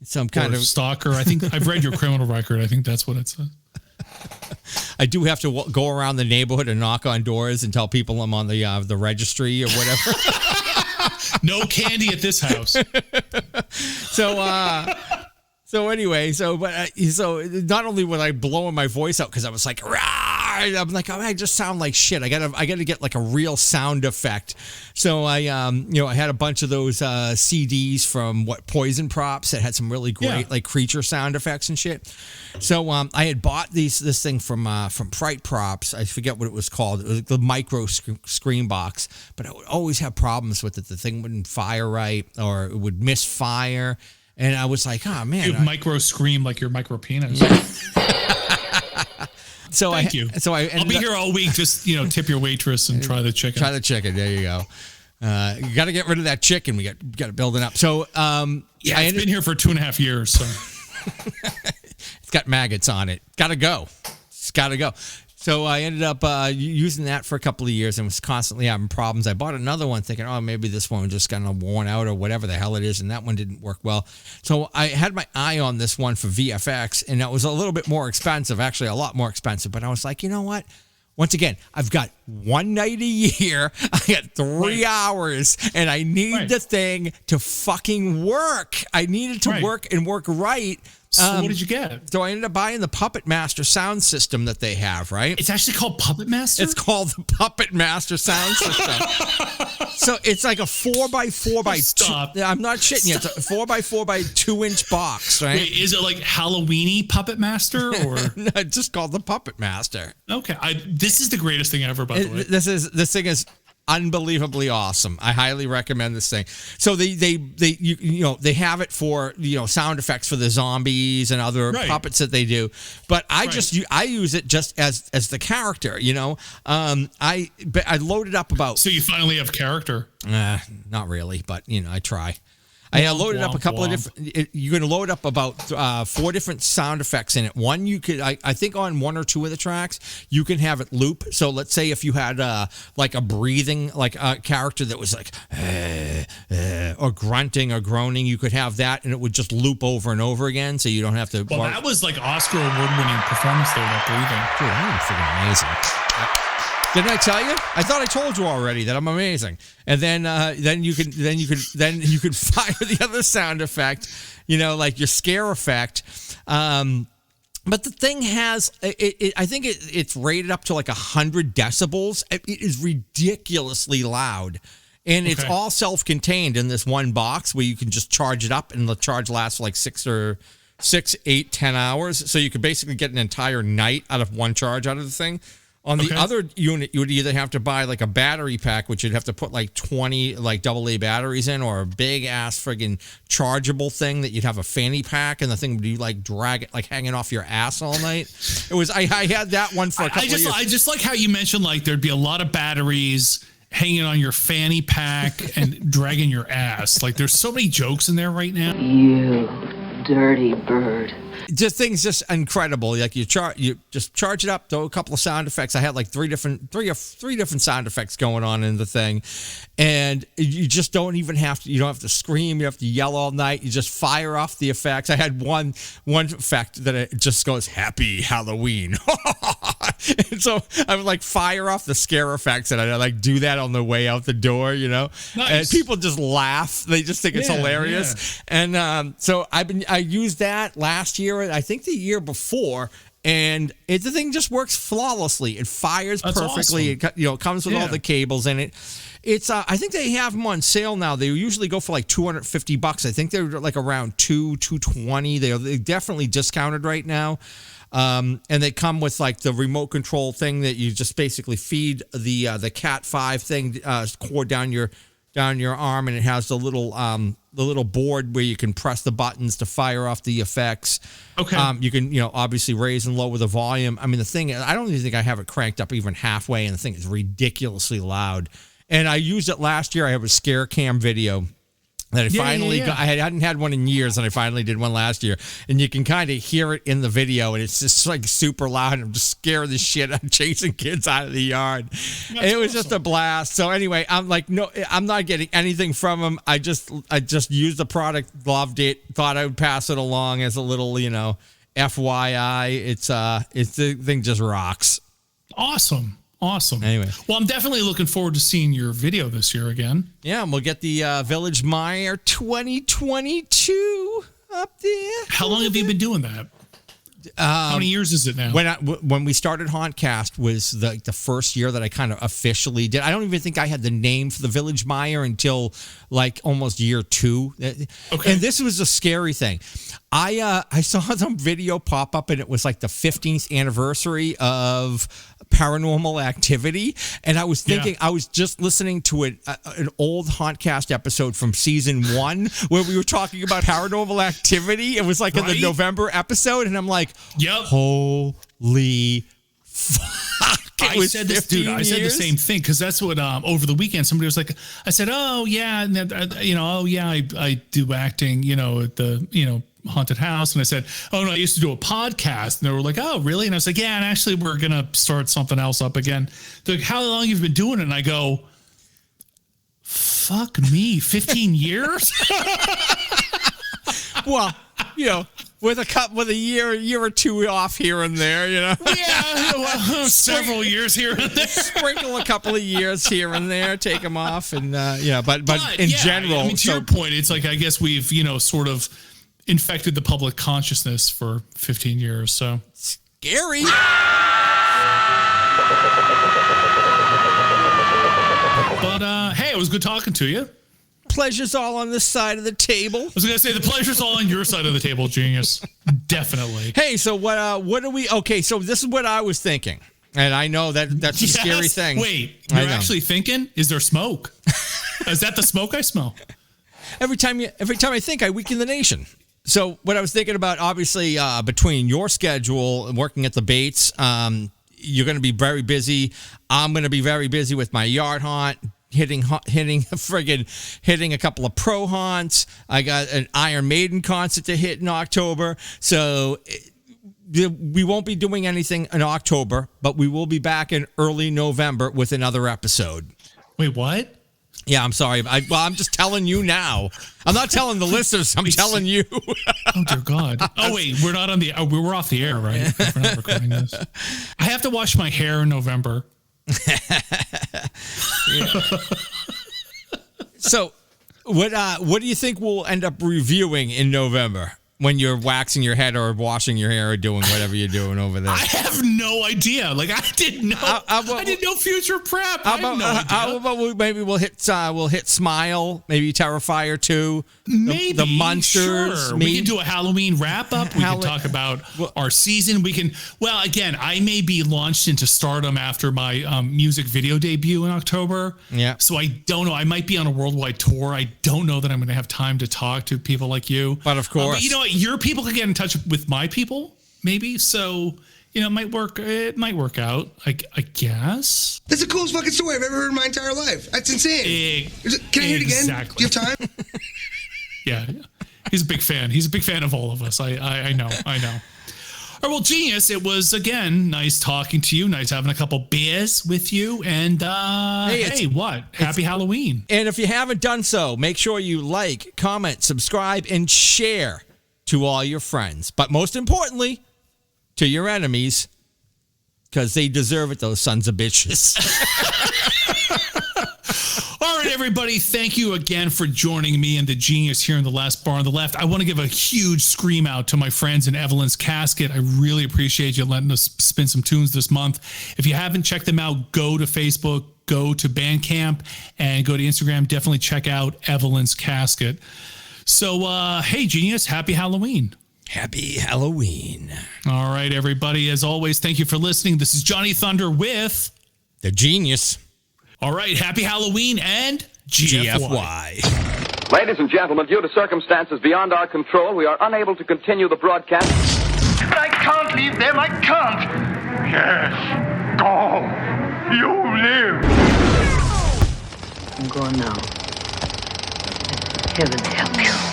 Some kind of stalker. I think I've read your criminal record. I think that's what it says. I do have to go around the neighborhood and knock on doors and tell people I'm on the registry or whatever. No candy at this house. So anyway, so not only was I blowing my voice out because I was like, rah! I'm like, oh, I just sound like shit. I gotta get like a real sound effect. So I had a bunch of those CDs from Poison Props that had some really great like creature sound effects and shit. So I had bought this thing from Fright Props. I forget what it was called. It was like the micro screen box, but I would always have problems with it. The thing wouldn't fire right, or it would misfire. And I was like, oh man, you micro scream like your micro penis. So Thank you. So I'll be here all week. Just tip your waitress and try the chicken. Try the chicken. There you go. You got to get rid of that chicken. We got to build it up. So it's been here for 2.5 years. So it's got maggots on it. Got to go. It's got to go. So I ended up using that for a couple of years and was constantly having problems. I bought another one thinking, oh, maybe this one just kind of worn out or whatever the hell it is, and that one didn't work well. So I had my eye on this one for VFX, and that was a little bit more expensive, actually a lot more expensive. But I was like, you know what? Once again, I've got one night a year, I got 3 hours, and I need the thing to fucking work. I needed to work and work right. So what did you get? So I ended up buying the Puppet Master sound system that they have, right? It's actually called Puppet Master? It's called the Puppet Master sound system. So it's like a 4x4 2. I'm not shitting you. It's a 4x4 2-inch box, right? Wait, is it like Halloween-y Puppet Master? Or no, it's just called the Puppet Master. Okay. This is the greatest thing ever, by the way. This thing is unbelievably awesome. I highly recommend this thing. So they have it for sound effects for the zombies and other puppets that they do. But I use it just as the character. I loaded up about. So you finally have character. Not really, but I try. I loaded up a couple of different. You can load up about 4 different sound effects in it. One, you could, I think, on 1 or 2 of the tracks, you can have it loop. So let's say if you had like a breathing, like a character that was like or grunting or groaning, you could have that, and it would just loop over and over again. So you don't have to. Well, that was like Oscar award-winning performance there. That breathing, dude, I'm freaking amazing. Didn't I tell you? I thought I told you already that I'm amazing. And then you could fire the other sound effect, like your scare effect. But the thing has, I think it's rated up to like 100 decibels. It is ridiculously loud. And it's all self-contained in this one box where you can just charge it up, and the charge lasts for like 6, 8, 10 hours. So you could basically get an entire night out of one charge out of the thing. On the other unit, you would either have to buy like a battery pack, which you'd have to put like 20 like AA batteries in, or a big ass friggin' chargeable thing that you'd have a fanny pack, and the thing would be like drag it like hanging off your ass all night. It was I had that one for a couple of years. I just like how you mentioned like there'd be a lot of batteries hanging on your fanny pack and dragging your ass. Like there's so many jokes in there right now. You dirty bird. Just things just incredible. Like you just charge it up, throw a couple of sound effects. I had like three different sound effects going on in the thing, and you just don't even have to. You don't have to scream. You have to yell all night. You just fire off the effects. I had one effect that it just goes "Happy Halloween," and so I would like fire off the scare effects, and I like do that on the way out the door. Nice. And people just laugh. They just think it's hilarious. Yeah. And so I used that last year. I think the year before, and the thing just works flawlessly. It fires perfectly. Awesome. It comes with all the cables in it. It's I think they have them on sale now. They usually go for like $250. I think they're like around $220. They're definitely discounted right now. And they come with like the remote control thing that you just basically feed the Cat 5 thing cord down your arm, and it has the little board where you can press the buttons to fire off the effects. Okay. You can obviously raise and lower the volume. I mean, the thing, I don't even think I have it cranked up even halfway, and the thing is ridiculously loud. And I used it last year. I have a scare cam video that I finally got. I hadn't had one in years, and I finally did one last year. And you can kind of hear it in the video, and it's just like super loud. And I'm just scaring the shit. I'm chasing kids out of the yard. It was just a blast. So anyway, I'm like, no, I'm not getting anything from them. I just used the product, loved it, thought I would pass it along as a little, FYI. It's the thing just rocks. Awesome. Anyway. Well, I'm definitely looking forward to seeing your video this year again. Yeah, and we'll get the Village Meyer 2022 up there. How long have you been doing that? How many years is it now? When we started Hauntcast was the first year that I kind of officially did. I don't even think I had the name for the Village Meyer until like almost year 2. Okay. And this was a scary thing. I saw some video pop up, and it was like the 15th anniversary of Paranormal Activity, and I was thinking, I was just listening to an old Hauntcast episode from season 1 where we were talking about Paranormal Activity. It was like in the November episode, and I'm like, holy fuck. I said this, dude. I said the same thing, because that's what over the weekend somebody was like. I said, "Oh yeah, I do acting, at the haunted house," and I said, "Oh no, I used to do a podcast," and they were like, "Oh really?" And I was like, "Yeah, and actually we're gonna start something else up again." They're like, "How long you've been doing it?" And I go, "Fuck me, 15 years." Well, with a year or two off here and there, Yeah, well, several years here and there. Sprinkle a couple of years here and there, take them off, and but in general, I mean, to your point, it's like I guess we've sort of infected the public consciousness for 15 years. So scary. But hey, it was good talking to you. Pleasure's all on this side of the table. I was going to say the pleasure's all on your side of the table, genius. Definitely. Hey, so what are we? Okay, so this is what I was thinking, and I know that's a scary thing. Wait, you're actually thinking? Is there smoke? Is that the smoke I smell? Every time I think, I weaken the nation. So what I was thinking about, obviously, between your schedule and working at the Bates, you're going to be very busy. I'm going to be very busy with my yard haunt, hitting a couple of pro haunts. I got an Iron Maiden concert to hit in October. So we won't be doing anything in October, but we will be back in early November with another episode. Wait, what? Yeah, I'm sorry. I'm just telling you now. I'm not telling the listeners. I'm telling you. Oh dear God. Oh wait, we're not on the. We're off the air, right? We're not recording this. I have to wash my hair in November. So, what do you think we'll end up reviewing in November when you're waxing your head or washing your hair or doing whatever you're doing over there? I have no idea. Like I didn't know. I didn't know future prep. I have no idea. How about maybe we'll hit Smile, maybe Terrifier 2, maybe the Monsters. Sure. We can do a Halloween wrap up. We can talk about our season. We can. Well, again, I may be launched into stardom after my music video debut in October. Yeah. So I don't know. I might be on a worldwide tour. I don't know that I'm going to have time to talk to people like you. But of course, but you know what? Your people can get in touch with my people, maybe. So it might work. It might work out. I guess. That's the coolest fucking story I've ever heard in my entire life. That's insane. Can I hear it again? Exactly. Do you have time? Yeah. He's a big fan. He's a big fan of all of us. I know. All right, well, genius. It was, again, nice talking to you. Nice having a couple beers with you. And, Happy Halloween. And if you haven't done so, make sure you like, comment, subscribe, and share to all your friends. But most importantly, to your enemies, because they deserve it, those sons of bitches. All right, everybody, thank you again for joining me and the genius here in the last bar on the left. I want to give a huge scream out to my friends in Evelyn's Casket. I really appreciate you letting us spin some tunes this month. If you haven't checked them out, go to Facebook, go to Bandcamp, and go to Instagram. Definitely check out Evelyn's Casket. So, hey, genius, happy Halloween. Happy Halloween. All right, everybody, as always, thank you for listening. This is Johnny Thunder with the genius. All right, happy Halloween and GFY. Ladies and gentlemen, due to circumstances beyond our control, we are unable to continue the broadcast. But I can't leave them, I can't. Yes, go. You live. I'm going now. Heaven help you.